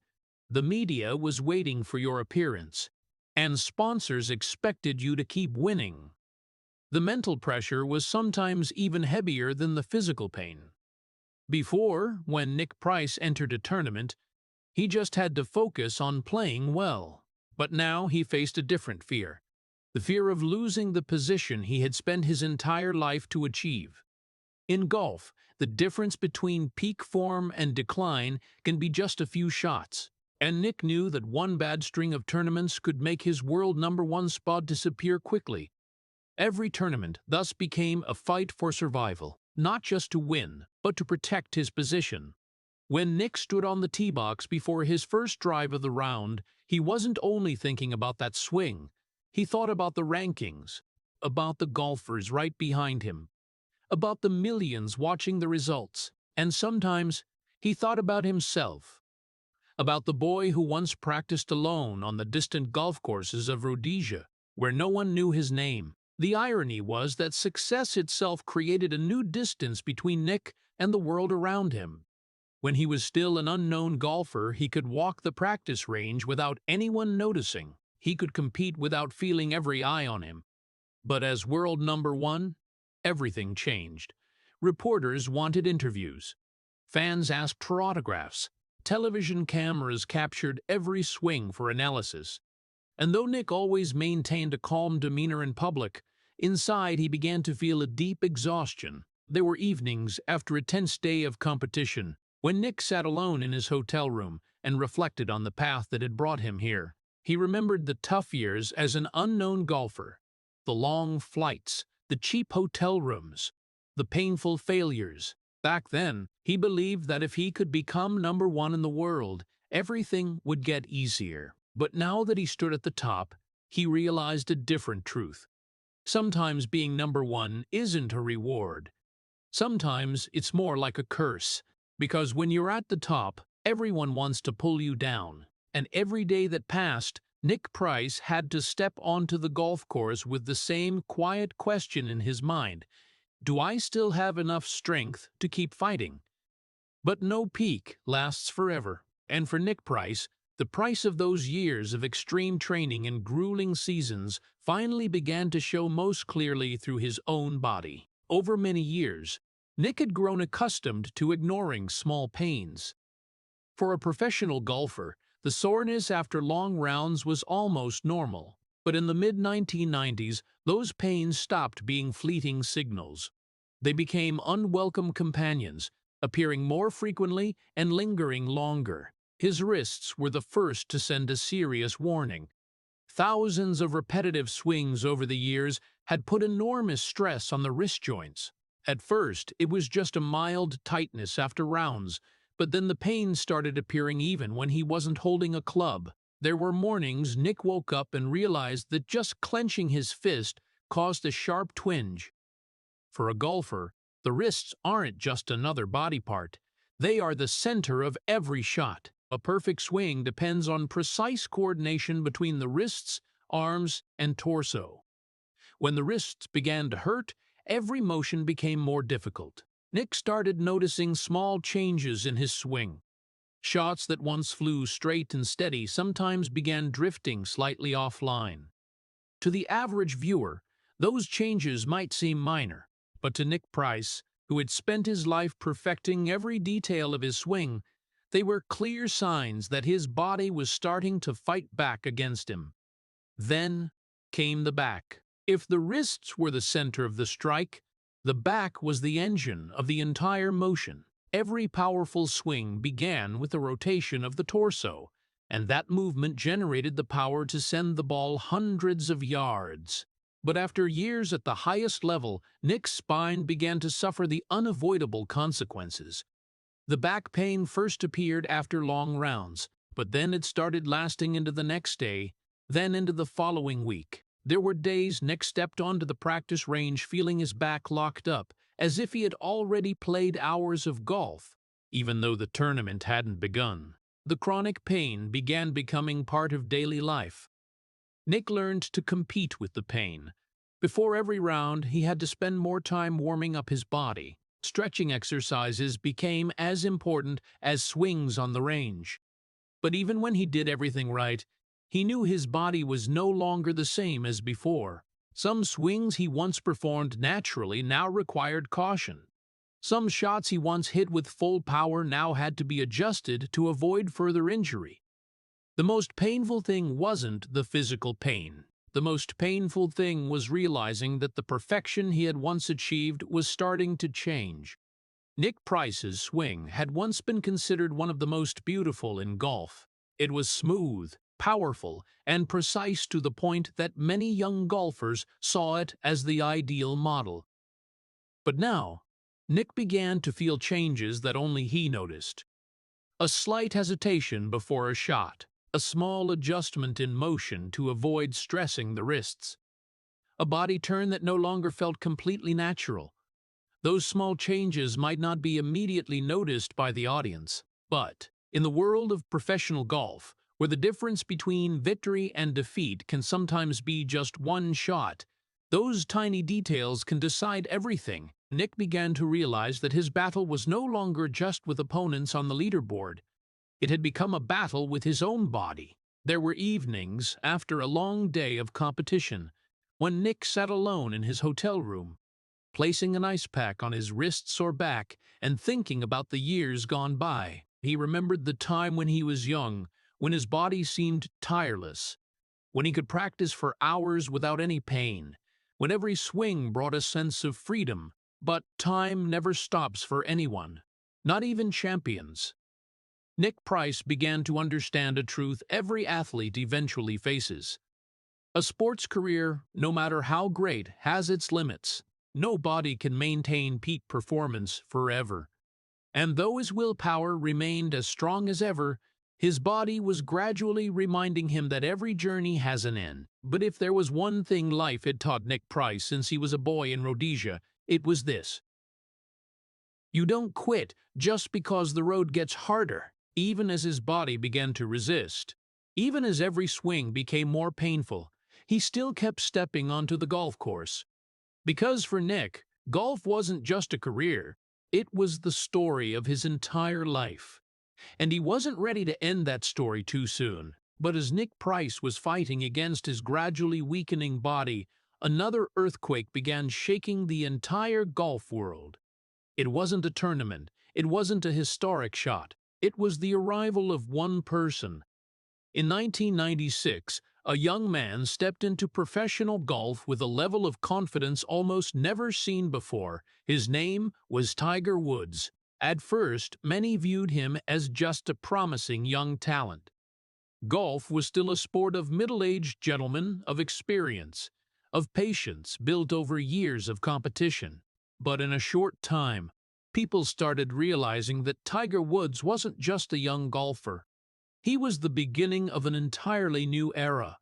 The media was waiting for your appearance, and sponsors expected you to keep winning. The mental pressure was sometimes even heavier than the physical pain. Before, when Nick Price entered a tournament, he just had to focus on playing well. But now he faced a different fear: the fear of losing the position he had spent his entire life to achieve. In golf, the difference between peak form and decline can be just a few shots, and Nick knew that one bad string of tournaments could make his world #1 spot disappear quickly. Every tournament thus became a fight for survival, not just to win, but to protect his position. When Nick stood on the tee box before his first drive of the round, he wasn't only thinking about that swing. He thought about the rankings, about the golfers right behind him, about the millions watching the results, and sometimes he thought about himself, about the boy who once practiced alone on the distant golf courses of Rhodesia, where no one knew his name. The irony was that success itself created a new distance between Nick and the world around him. When he was still an unknown golfer, he could walk the practice range without anyone noticing. He could compete without feeling every eye on him. But as world #1, everything changed. Reporters wanted interviews. Fans asked for autographs. Television cameras captured every swing for analysis. And though Nick always maintained a calm demeanor in public, inside he began to feel a deep exhaustion. There were evenings after a tense day of competition when Nick sat alone in his hotel room and reflected on the path that had brought him here. He remembered the tough years as an unknown golfer, the long flights, the cheap hotel rooms, the painful failures. Back then, he believed that if he could become #1 in the world, everything would get easier. But now that he stood at the top, he realized a different truth. Sometimes being #1 isn't a reward. Sometimes it's more like a curse, because when you're at the top, everyone wants to pull you down. And every day that passed, Nick Price had to step onto the golf course with the same quiet question in his mind: do I still have enough strength to keep fighting? But no peak lasts forever, and for Nick Price, the price of those years of extreme training and grueling seasons finally began to show most clearly through his own body. Over many years, Nick had grown accustomed to ignoring small pains. For a professional golfer, the soreness after long rounds was almost normal. But in the mid-1990s, those pains stopped being fleeting signals. They became unwelcome companions, appearing more frequently and lingering longer. His wrists were the first to send a serious warning. Thousands of repetitive swings over the years had put enormous stress on the wrist joints. At first, it was just a mild tightness after rounds, But then the pain started appearing even when he wasn't holding a club. There were mornings Nick woke up and realized that just clenching his fist caused a sharp twinge. For a golfer, the wrists aren't just another body part. They are the center of every shot. A perfect swing depends on precise coordination between the wrists, arms, and torso. When the wrists began to hurt, every motion became more difficult. Nick started noticing small changes in his swing. Shots that once flew straight and steady sometimes began drifting slightly offline. To the average viewer, those changes might seem minor, but to Nick Price, who had spent his life perfecting every detail of his swing, they were clear signs that his body was starting to fight back against him. Then came the back. If the wrists were the center of the strike, the back was the engine of the entire motion. Every powerful swing began with a rotation of the torso, and that movement generated the power to send the ball hundreds of yards. But after years at the highest level, Nick's spine began to suffer the unavoidable consequences. The back pain first appeared after long rounds, but then it started lasting into the next day, then into the following week. There were days Nick stepped onto the practice range feeling his back locked up, as if he had already played hours of golf, even though the tournament hadn't begun. The chronic pain began becoming part of daily life. Nick learned to compete with the pain. Before every round, he had to spend more time warming up his body. Stretching exercises became as important as swings on the range. But even when he did everything right, he knew his body was no longer the same as before. Some swings he once performed naturally now required caution. Some shots he once hit with full power now had to be adjusted to avoid further injury. The most painful thing wasn't the physical pain. The most painful thing was realizing that the perfection he had once achieved was starting to change. Nick Price's swing had once been considered one of the most beautiful in golf. It was smooth, powerful, and precise to the point that many young golfers saw it as the ideal model. But now, Nick began to feel changes that only he noticed. A slight hesitation before a shot, a small adjustment in motion to avoid stressing the wrists, a body turn that no longer felt completely natural. Those small changes might not be immediately noticed by the audience, but in the world of professional golf, where the difference between victory and defeat can sometimes be just one shot, those tiny details can decide everything. Nick began to realize that his battle was no longer just with opponents on the leaderboard. It had become a battle with his own body. There were evenings, after a long day of competition, when Nick sat alone in his hotel room, placing an ice pack on his wrists or back and thinking about the years gone by. He remembered the time when he was young, when his body seemed tireless, when he could practice for hours without any pain, when every swing brought a sense of freedom. But time never stops for anyone, not even champions. Nick Price began to understand a truth every athlete eventually faces. A sports career, no matter how great, has its limits. Nobody can maintain peak performance forever. And though his willpower remained as strong as ever, his body was gradually reminding him that every journey has an end. But if there was one thing life had taught Nick Price since he was a boy in Rhodesia, it was this: you don't quit just because the road gets harder. Even as his body began to resist, even as every swing became more painful, he still kept stepping onto the golf course. Because for Nick, golf wasn't just a career, it was the story of his entire life. And he wasn't ready to end that story too soon. But as Nick Price was fighting against his gradually weakening body, another earthquake began shaking the entire golf world. It wasn't a tournament, it wasn't a historic shot. It was the arrival of one person. In 1996, a young man stepped into professional golf with a level of confidence almost never seen before. His name was Tiger Woods. At first, many viewed him as just a promising young talent. Golf was still a sport of middle-aged gentlemen, of experience, of patience built over years of competition. But in a short time, people started realizing that Tiger Woods wasn't just a young golfer. He was the beginning of an entirely new era.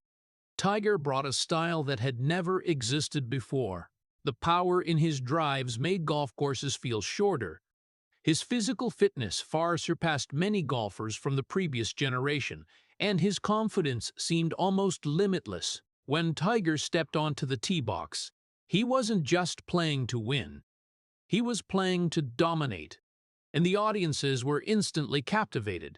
Tiger brought a style that had never existed before. The power in his drives made golf courses feel shorter. His physical fitness far surpassed many golfers from the previous generation, and his confidence seemed almost limitless. When Tiger stepped onto the tee box, he wasn't just playing to win. He was playing to dominate, and the audiences were instantly captivated.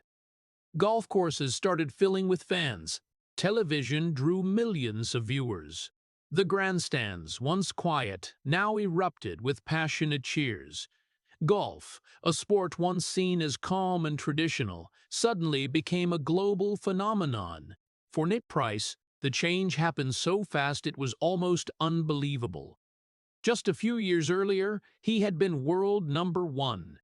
Golf courses started filling with fans. Television drew millions of viewers. The grandstands, once quiet, now erupted with passionate cheers. Golf, a sport once seen as calm and traditional, suddenly became a global phenomenon. For Nick Price, the change happened so fast it was almost unbelievable. Just a few years earlier, he had been world #1.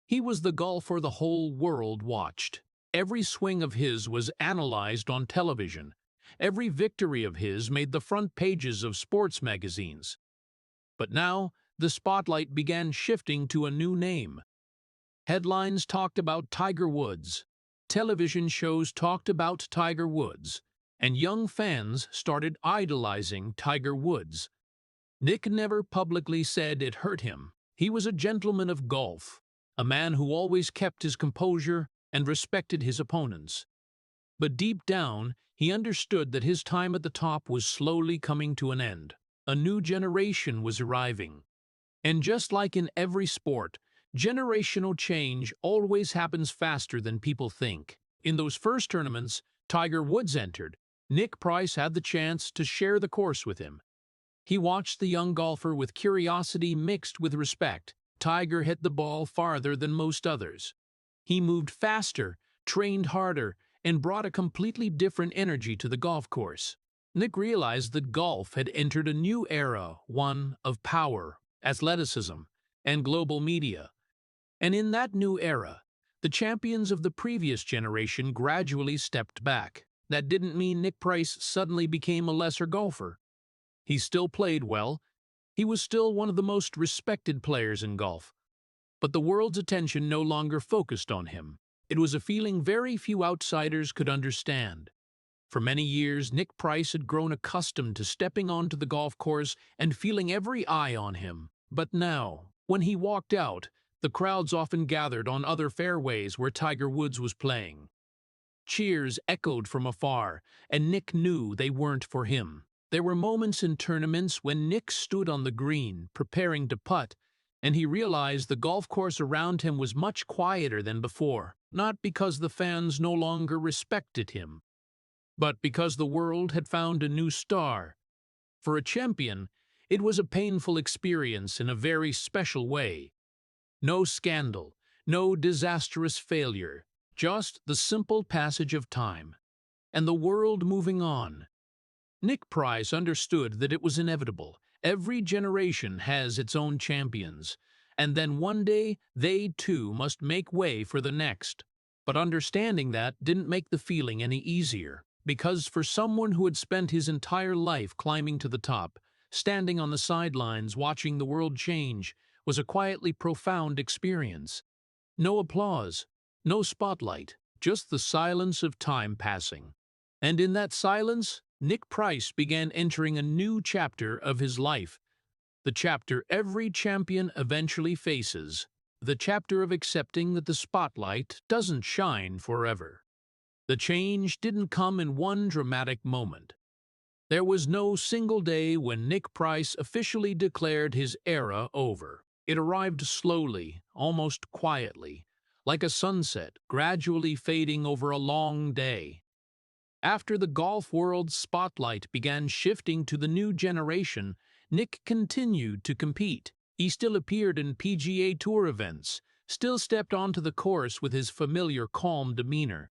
He was the golfer the whole world watched. Every swing of his was analyzed on television. Every victory of his made the front pages of sports magazines. But now, the spotlight began shifting to a new name. Headlines talked about Tiger Woods. Television shows talked about Tiger Woods. And young fans started idolizing Tiger Woods. Nick never publicly said it hurt him. He was a gentleman of golf, a man who always kept his composure and respected his opponents. But deep down, he understood that his time at the top was slowly coming to an end. A new generation was arriving. And just like in every sport, generational change always happens faster than people think. In those first tournaments Tiger Woods entered, Nick Price had the chance to share the course with him. He watched the young golfer with curiosity mixed with respect. Tiger hit the ball farther than most others. He moved faster, trained harder, and brought a completely different energy to the golf course. Nick realized that golf had entered a new era, one of power, athleticism, and global media. And in that new era, the champions of the previous generation gradually stepped back. That didn't mean Nick Price suddenly became a lesser golfer. He still played well. He was still one of the most respected players in golf. But the world's attention no longer focused on him. It was a feeling very few outsiders could understand. For many years, Nick Price had grown accustomed to stepping onto the golf course and feeling every eye on him. But now, when he walked out, the crowds often gathered on other fairways where Tiger Woods was playing. Cheers echoed from afar, and Nick knew they weren't for him. There were moments in tournaments when Nick stood on the green, preparing to putt, and he realized the golf course around him was much quieter than before, not because the fans no longer respected him, but because the world had found a new star. For a champion, it was a painful experience in a very special way. No scandal, no disastrous failure, just the simple passage of time, and the world moving on. Nick Price understood that it was inevitable. Every generation has its own champions, and then one day they too must make way for the next. But understanding that didn't make the feeling any easier, because for someone who had spent his entire life climbing to the top, standing on the sidelines watching the world change was a quietly profound experience. No applause, no spotlight, just the silence of time passing. And in that silence, Nick Price began entering a new chapter of his life, the chapter every champion eventually faces, the chapter of accepting that the spotlight doesn't shine forever. The change didn't come in one dramatic moment. There was no single day when Nick Price officially declared his era over. It arrived slowly, almost quietly, like a sunset gradually fading over a long day. After the golf world's spotlight began shifting to the new generation, Nick continued to compete. He still appeared in PGA Tour events, still stepped onto the course with his familiar calm demeanor.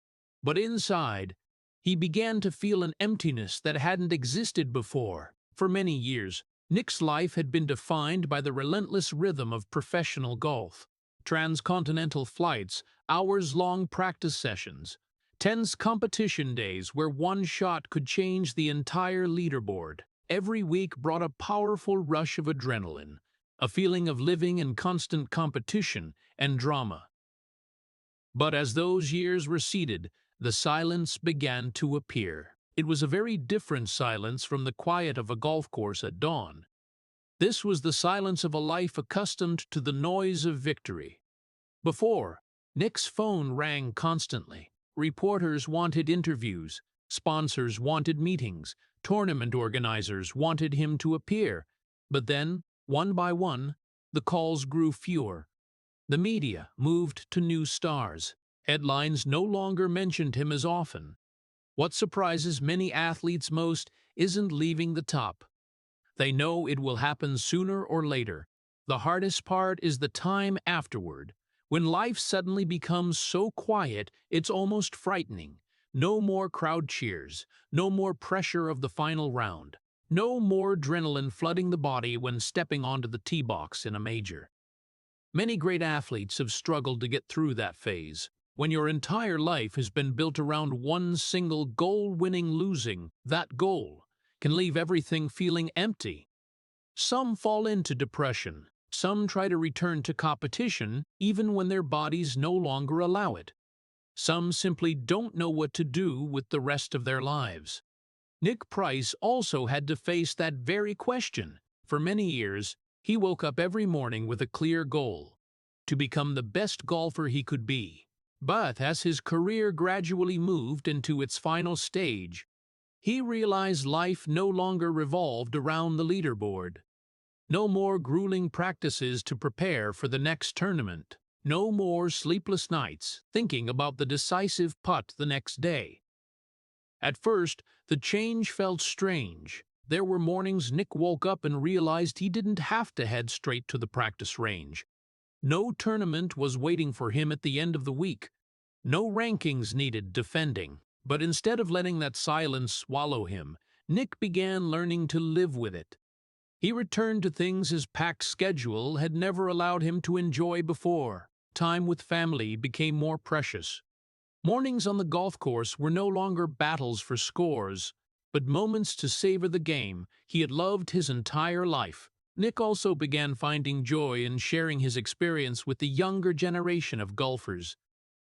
But inside, he began to feel an emptiness that hadn't existed before. For many years, Nick's life had been defined by the relentless rhythm of professional golf. Transcontinental flights, hours-long practice sessions, tense competition days where one shot could change the entire leaderboard. Every week brought a powerful rush of adrenaline, a feeling of living in constant competition and drama. But as those years receded, the silence began to appear. It was a very different silence from the quiet of a golf course at dawn. This was the silence of a life accustomed to the noise of victory. Before, Nick's phone rang constantly. Reporters wanted interviews, sponsors wanted meetings, tournament organizers wanted him to appear. But then, one by one, the calls grew fewer. The media moved to new stars. Headlines no longer mentioned him as often. What surprises many athletes most isn't leaving the top. They know it will happen sooner or later. The hardest part is the time afterward, when life suddenly becomes so quiet it's almost frightening. No more crowd cheers, no more pressure of the final round, no more adrenaline flooding the body when stepping onto the tee box in a major. Many great athletes have struggled to get through that phase. When your entire life has been built around one single goal, winning, losing, that goal can leave everything feeling empty. Some fall into depression. Some try to return to competition even when their bodies no longer allow it. Some simply don't know what to do with the rest of their lives. Nick Price also had to face that very question. For many years, he woke up every morning with a clear goal: to become the best golfer he could be. But as his career gradually moved into its final stage, he realized life no longer revolved around the leaderboard. No more grueling practices to prepare for the next tournament. No more sleepless nights thinking about the decisive putt the next day. At first, the change felt strange. There were mornings Nick woke up and realized he didn't have to head straight to the practice range. No tournament was waiting for him at the end of the week. No rankings needed defending. But instead of letting that silence swallow him, Nick began learning to live with it. He returned to things his packed schedule had never allowed him to enjoy before. Time with family became more precious. Mornings on the golf course were no longer battles for scores, but moments to savor the game he had loved his entire life. Nick also began finding joy in sharing his experience with the younger generation of golfers.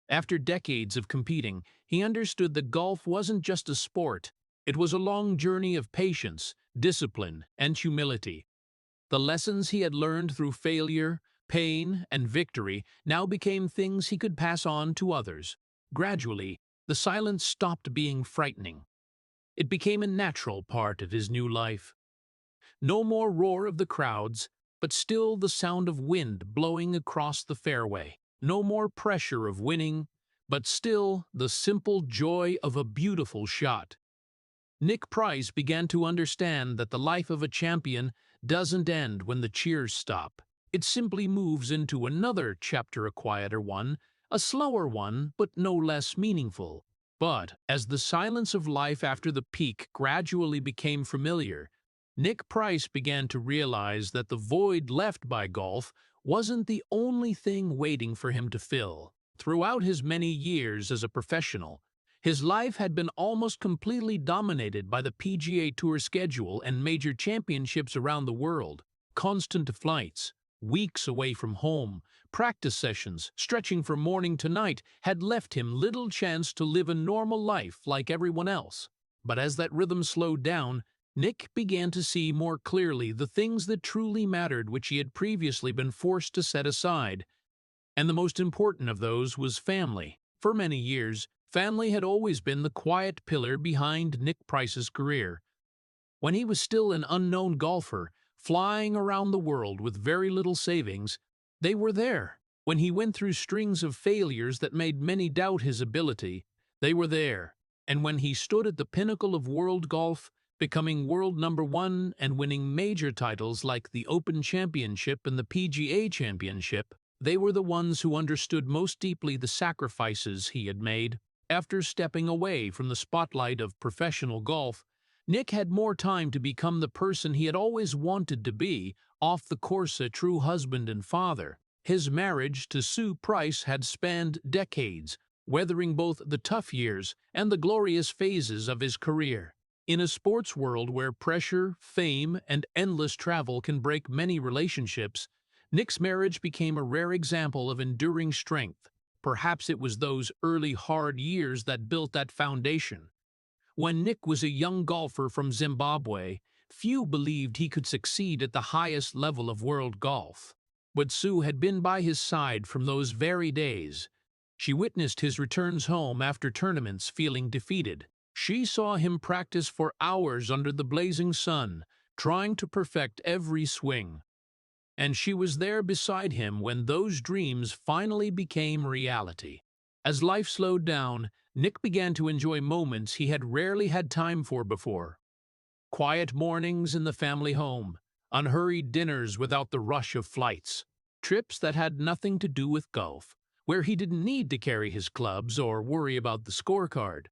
After decades of competing, he understood that golf wasn't just a sport. It was a long journey of patience, discipline, and humility. The lessons he had learned through failure, pain, and victory now became things he could pass on to others. Gradually, the silence stopped being frightening. It became a natural part of his new life. No more roar of the crowds, but still the sound of wind blowing across the fairway. No more pressure of winning, but still the simple joy of a beautiful shot. Nick Price began to understand that the life of a champion doesn't end when the cheers stop. It simply moves into another chapter, a quieter one, a slower one, but no less meaningful. But as the silence of life after the peak gradually became familiar, Nick Price began to realize that the void left by golf wasn't the only thing waiting for him to fill. Throughout his many years as a professional, his life had been almost completely dominated by the PGA Tour schedule and major championships around the world. Constant flights, weeks away from home, practice sessions stretching from morning to night had left him little chance to live a normal life like everyone else. But as that rhythm slowed down, Nick began to see more clearly the things that truly mattered, which he had previously been forced to set aside. And the most important of those was family. For many years, family had always been the quiet pillar behind Nick Price's career. When he was still an unknown golfer, flying around the world with very little savings, they were there. When he went through strings of failures that made many doubt his ability, they were there. And when he stood at the pinnacle of world golf, becoming world #1 and winning major titles like the Open Championship and the PGA Championship, they were the ones who understood most deeply the sacrifices he had made. After stepping away from the spotlight of professional golf, Nick had more time to become the person he had always wanted to be, off the course a true husband and father. His marriage to Sue Price had spanned decades, weathering both the tough years and the glorious phases of his career. In a sports world where pressure, fame, and endless travel can break many relationships, Nick's marriage became a rare example of enduring strength. Perhaps it was those early hard years that built that foundation. When Nick was a young golfer from Zimbabwe, few believed he could succeed at the highest level of world golf. But Sue had been by his side from those very days. She witnessed his returns home after tournaments feeling defeated. She saw him practice for hours under the blazing sun, trying to perfect every swing. And she was there beside him when those dreams finally became reality. As life slowed down, Nick began to enjoy moments he had rarely had time for before. Quiet mornings in the family home, unhurried dinners without the rush of flights, trips that had nothing to do with golf, where he didn't need to carry his clubs or worry about the scorecard.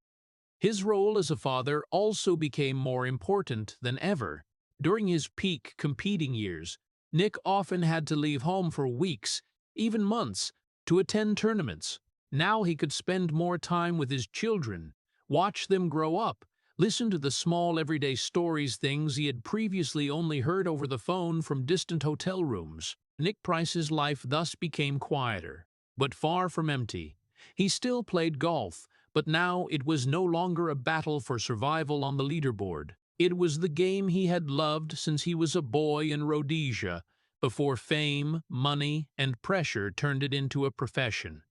His role as a father also became more important than ever. During his peak competing years, Nick often had to leave home for weeks, even months, to attend tournaments. Now he could spend more time with his children, watch them grow up, listen to the small everyday stories, things he had previously only heard over the phone from distant hotel rooms. Nick Price's life thus became quieter, but far from empty. He still played golf, but now it was no longer a battle for survival on the leaderboard. It was the game he had loved since he was a boy in Rhodesia, before fame, money, and pressure turned it into a profession.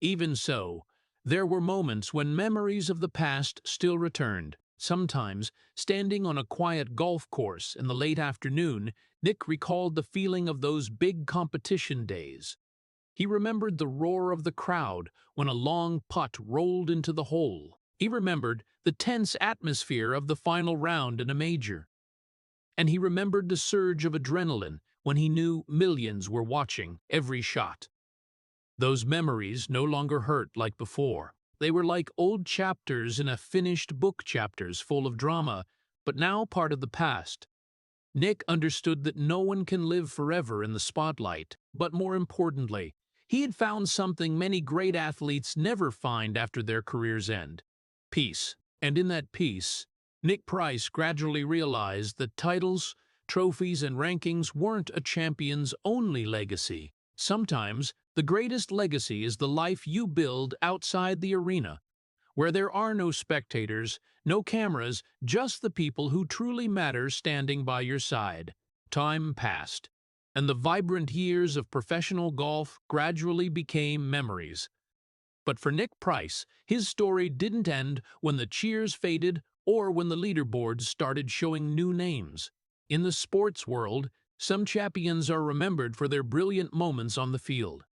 Even so, there were moments when memories of the past still returned. Sometimes, standing on a quiet golf course in the late afternoon, Nick recalled the feeling of those big competition days. He remembered the roar of the crowd when a long putt rolled into the hole. He remembered the tense atmosphere of the final round in a major. And he remembered the surge of adrenaline when he knew millions were watching every shot. Those memories no longer hurt like before. They were like old chapters in a finished book, chapters full of drama, but now part of the past. Nick understood that no one can live forever in the spotlight, but more importantly, he had found something many great athletes never find after their careers end: peace. And in that peace, Nick Price gradually realized that titles, trophies, and rankings weren't a champion's only legacy. Sometimes, the greatest legacy is the life you build outside the arena, where there are no spectators, no cameras, just the people who truly matter standing by your side. Time passed, and the vibrant years of professional golf gradually became memories. But for Nick Price, his story didn't end when the cheers faded or when the leaderboards started showing new names. In the sports world, some champions are remembered for their brilliant moments on the field,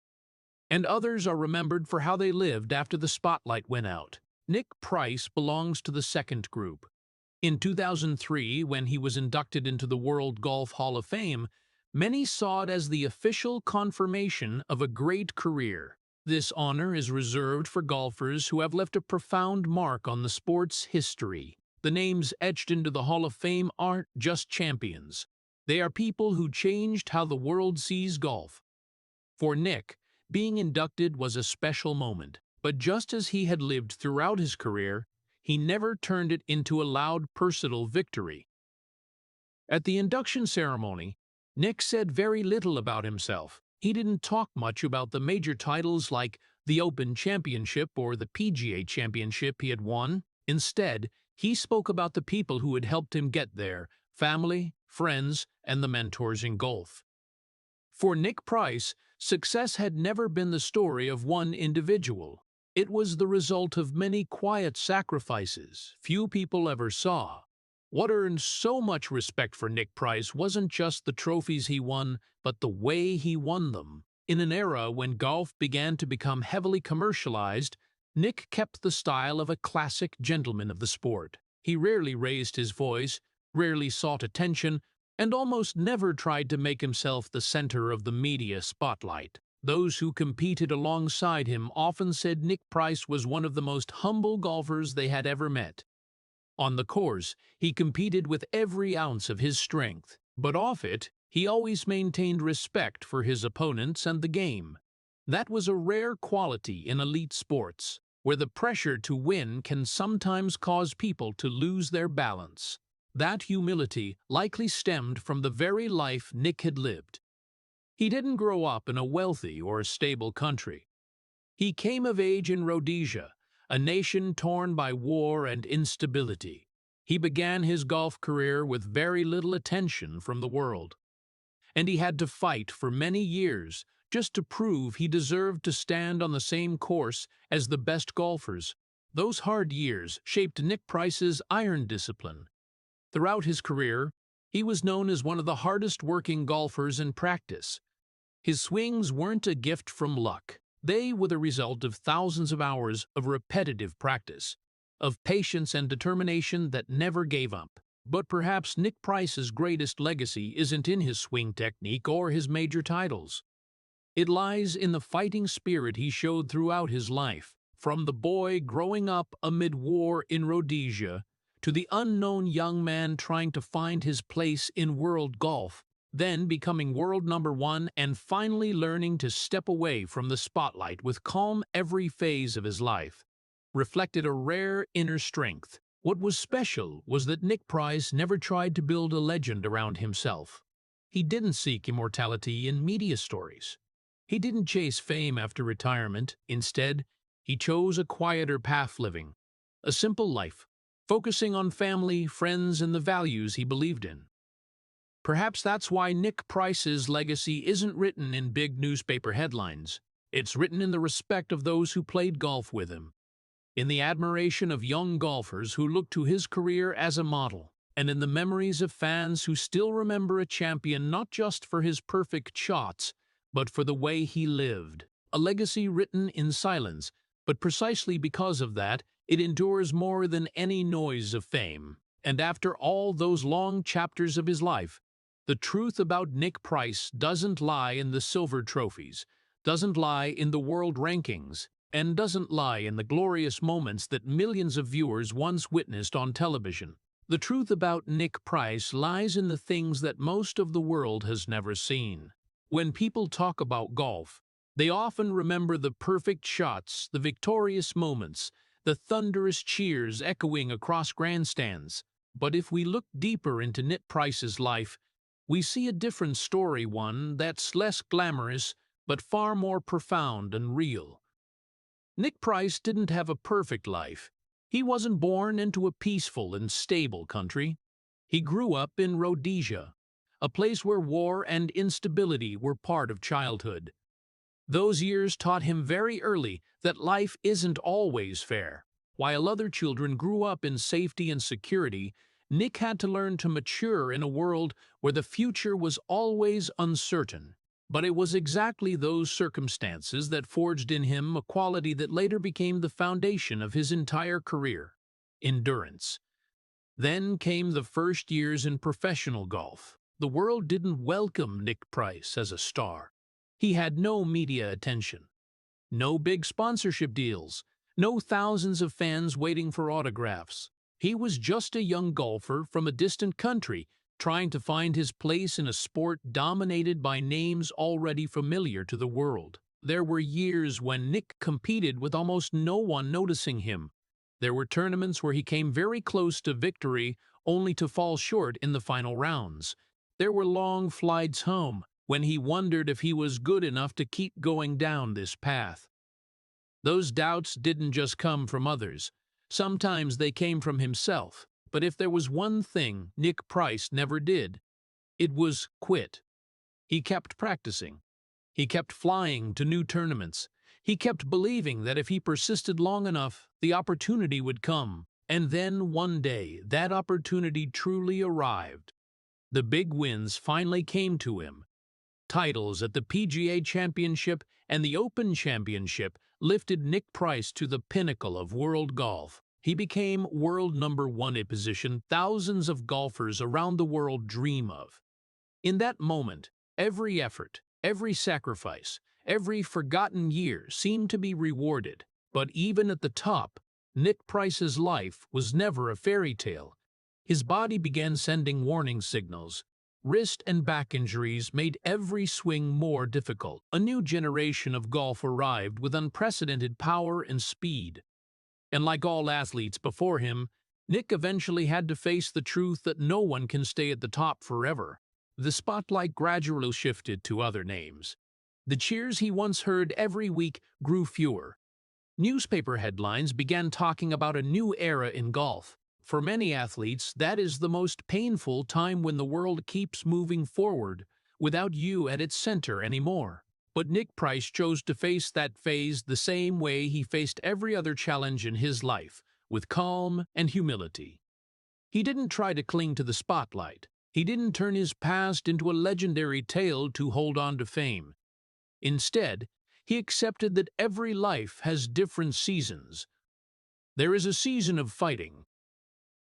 and others are remembered for how they lived after the spotlight went out. Nick Price belongs to the second group. In 2003, when he was inducted into the World Golf Hall of Fame, many saw it as the official confirmation of a great career. This honor is reserved for golfers who have left a profound mark on the sport's history. The names etched into the Hall of Fame aren't just champions. They are people who changed how the world sees golf. For Nick, being inducted was a special moment, but just as he had lived throughout his career, he never turned it into a loud personal victory. At the induction ceremony, Nick said very little about himself. He didn't talk much about the major titles like the Open Championship or the PGA Championship he had won. Instead, he spoke about the people who had helped him get there: family, friends, and the mentors in golf. For Nick Price, success had never been the story of one individual. It was the result of many quiet sacrifices few people ever saw. What earned so much respect for Nick Price wasn't just the trophies he won, but the way he won them. In an era when golf began to become heavily commercialized, Nick kept the style of a classic gentleman of the sport. He rarely raised his voice, rarely sought attention, and almost never tried to make himself the center of the media spotlight. Those who competed alongside him often said Nick Price was one of the most humble golfers they had ever met. On the course, he competed with every ounce of his strength, but off it, he always maintained respect for his opponents and the game. That was a rare quality in elite sports, where the pressure to win can sometimes cause people to lose their balance. That humility likely stemmed from the very life Nick had lived. He didn't grow up in a wealthy or stable country. He came of age in Rhodesia, a nation torn by war and instability. He began his golf career with very little attention from the world, and he had to fight for many years just to prove he deserved to stand on the same course as the best golfers. Those hard years shaped Nick Price's iron discipline. Throughout his career, he was known as one of the hardest-working golfers in practice. His swings weren't a gift from luck. They were the result of thousands of hours of repetitive practice, of patience and determination that never gave up. But perhaps Nick Price's greatest legacy isn't in his swing technique or his major titles. It lies in the fighting spirit he showed throughout his life, from the boy growing up amid war in Rhodesia to the unknown young man trying to find his place in world golf, then becoming world #1 and finally learning to step away from the spotlight with calm every phase of his life, reflected a rare inner strength. What was special was that Nick Price never tried to build a legend around himself. He didn't seek immortality in media stories. He didn't chase fame after retirement. Instead, he chose a quieter path living, a simple life, focusing on family, friends, and the values he believed in. Perhaps that's why Nick Price's legacy isn't written in big newspaper headlines. It's written in the respect of those who played golf with him, in the admiration of young golfers who looked to his career as a model, and in the memories of fans who still remember a champion not just for his perfect shots, but for the way he lived. A legacy written in silence, but precisely because of that, it endures more than any noise of fame. And after all those long chapters of his life, the truth about Nick Price doesn't lie in the silver trophies, doesn't lie in the world rankings, and doesn't lie in the glorious moments that millions of viewers once witnessed on television. The truth about Nick Price lies in the things that most of the world has never seen. When people talk about golf, they often remember the perfect shots, the victorious moments, the thunderous cheers echoing across grandstands. But if we look deeper into Nick Price's life, we see a different story, one that's less glamorous, but far more profound and real. Nick Price didn't have a perfect life. He wasn't born into a peaceful and stable country. He grew up in Rhodesia, a place where war and instability were part of childhood. Those years taught him very early that life isn't always fair. While other children grew up in safety and security, Nick had to learn to mature in a world where the future was always uncertain. But it was exactly those circumstances that forged in him a quality that later became the foundation of his entire career: endurance. Then came the first years in professional golf. The world didn't welcome Nick Price as a star. He had no media attention, no big sponsorship deals, no thousands of fans waiting for autographs. He was just a young golfer from a distant country, trying to find his place in a sport dominated by names already familiar to the world. There were years when Nick competed with almost no one noticing him. There were tournaments where he came very close to victory, only to fall short in the final rounds. There were long flights home, when he wondered if he was good enough to keep going down this path. Those doubts didn't just come from others. Sometimes they came from himself. But if there was one thing Nick Price never did, it was quit. He kept practicing. He kept flying to new tournaments. He kept believing that if he persisted long enough, the opportunity would come. And then one day, that opportunity truly arrived. The big wins finally came to him. Titles at the PGA Championship and the Open Championship lifted Nick Price to the pinnacle of world golf. He became world #1, a position thousands of golfers around the world dream of. In that moment, every effort, every sacrifice, every forgotten year seemed to be rewarded. But even at the top, Nick Price's life was never a fairy tale. His body began sending warning signals. Wrist and back injuries made every swing more difficult. A new generation of golf arrived with unprecedented power and speed. And like all athletes before him, Nick eventually had to face the truth that no one can stay at the top forever. The spotlight gradually shifted to other names. The cheers he once heard every week grew fewer. Newspaper headlines began talking about a new era in golf. For many athletes, that is the most painful time when the world keeps moving forward without you at its center anymore. But Nick Price chose to face that phase the same way he faced every other challenge in his life, with calm and humility. He didn't try to cling to the spotlight. He didn't turn his past into a legendary tale to hold on to fame. Instead, he accepted that every life has different seasons. There is a season of fighting.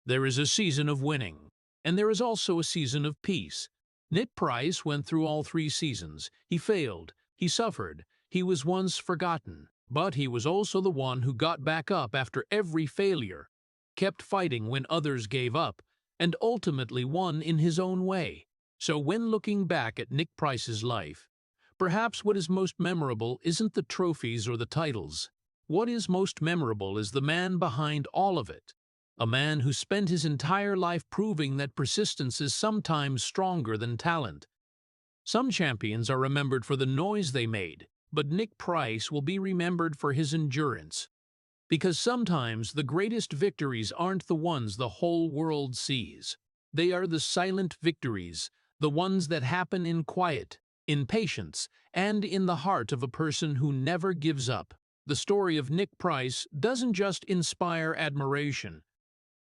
There is a season of winning. And there is also a season of peace. Nick Price went through all three seasons. He failed. He suffered. He was once forgotten. But he was also the one who got back up after every failure, kept fighting when others gave up, and ultimately won in his own way. So when looking back at Nick Price's life, perhaps what is most memorable isn't the trophies or the titles. What is most memorable is the man behind all of it. A man who spent his entire life proving that persistence is sometimes stronger than talent. Some champions are remembered for the noise they made, but Nick Price will be remembered for his endurance. Because sometimes the greatest victories aren't the ones the whole world sees. They are the silent victories, the ones that happen in quiet, in patience, and in the heart of a person who never gives up. The story of Nick Price doesn't just inspire admiration.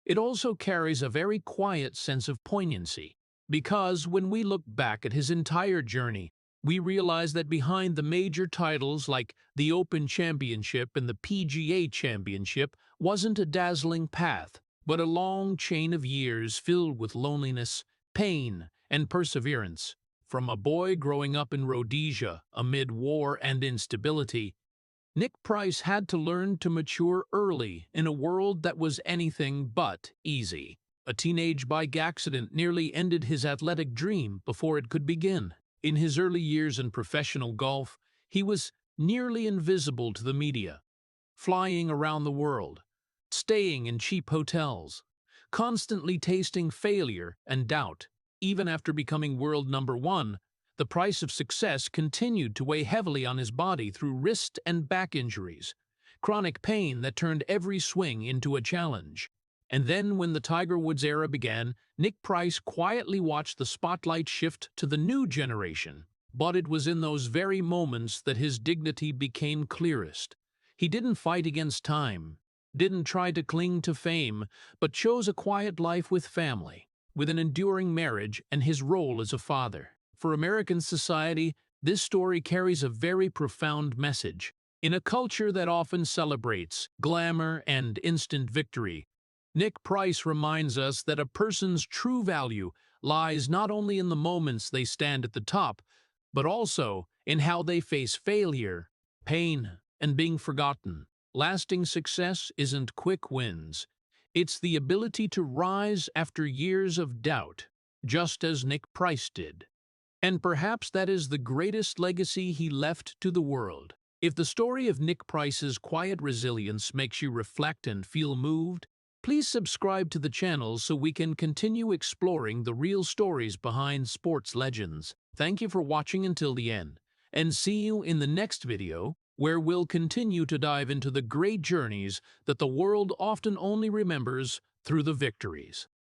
It also carries a very quiet sense of poignancy, because when we look back at his entire journey, we realize that behind the major titles like the Open Championship and the PGA Championship wasn't a dazzling path, but a long chain of years filled with loneliness, pain, and perseverance. From a boy growing up in Rhodesia amid war and instability, Nick Price had to learn to mature early in a world that was anything but easy. A teenage bike accident nearly ended his athletic dream before it could begin. In his early years in professional golf, he was nearly invisible to the media, flying around the world, staying in cheap hotels, constantly tasting failure and doubt. Even after becoming world #1, the price of success continued to weigh heavily on his body through wrist and back injuries, chronic pain that turned every swing into a challenge. And then when the Tiger Woods era began, Nick Price quietly watched the spotlight shift to the new generation. But it was in those very moments that his dignity became clearest. He didn't fight against time, didn't try to cling to fame, but chose a quiet life with family, with an enduring marriage and his role as a father. For American society, this story carries a very profound message. In a culture that often celebrates glamour and instant victory, Nick Price reminds us that a person's true value lies not only in the moments they stand at the top, but also in how they face failure, pain, and being forgotten. Lasting success isn't quick wins. It's the ability to rise after years of doubt, just as Nick Price did. And perhaps that is the greatest legacy he left to the world. If the story of Nick Price's quiet resilience makes you reflect and feel moved, please subscribe to the channel so we can continue exploring the real stories behind sports legends. Thank you for watching until the end, and see you in the next video, where we'll continue to dive into the great journeys that the world often only remembers through the victories.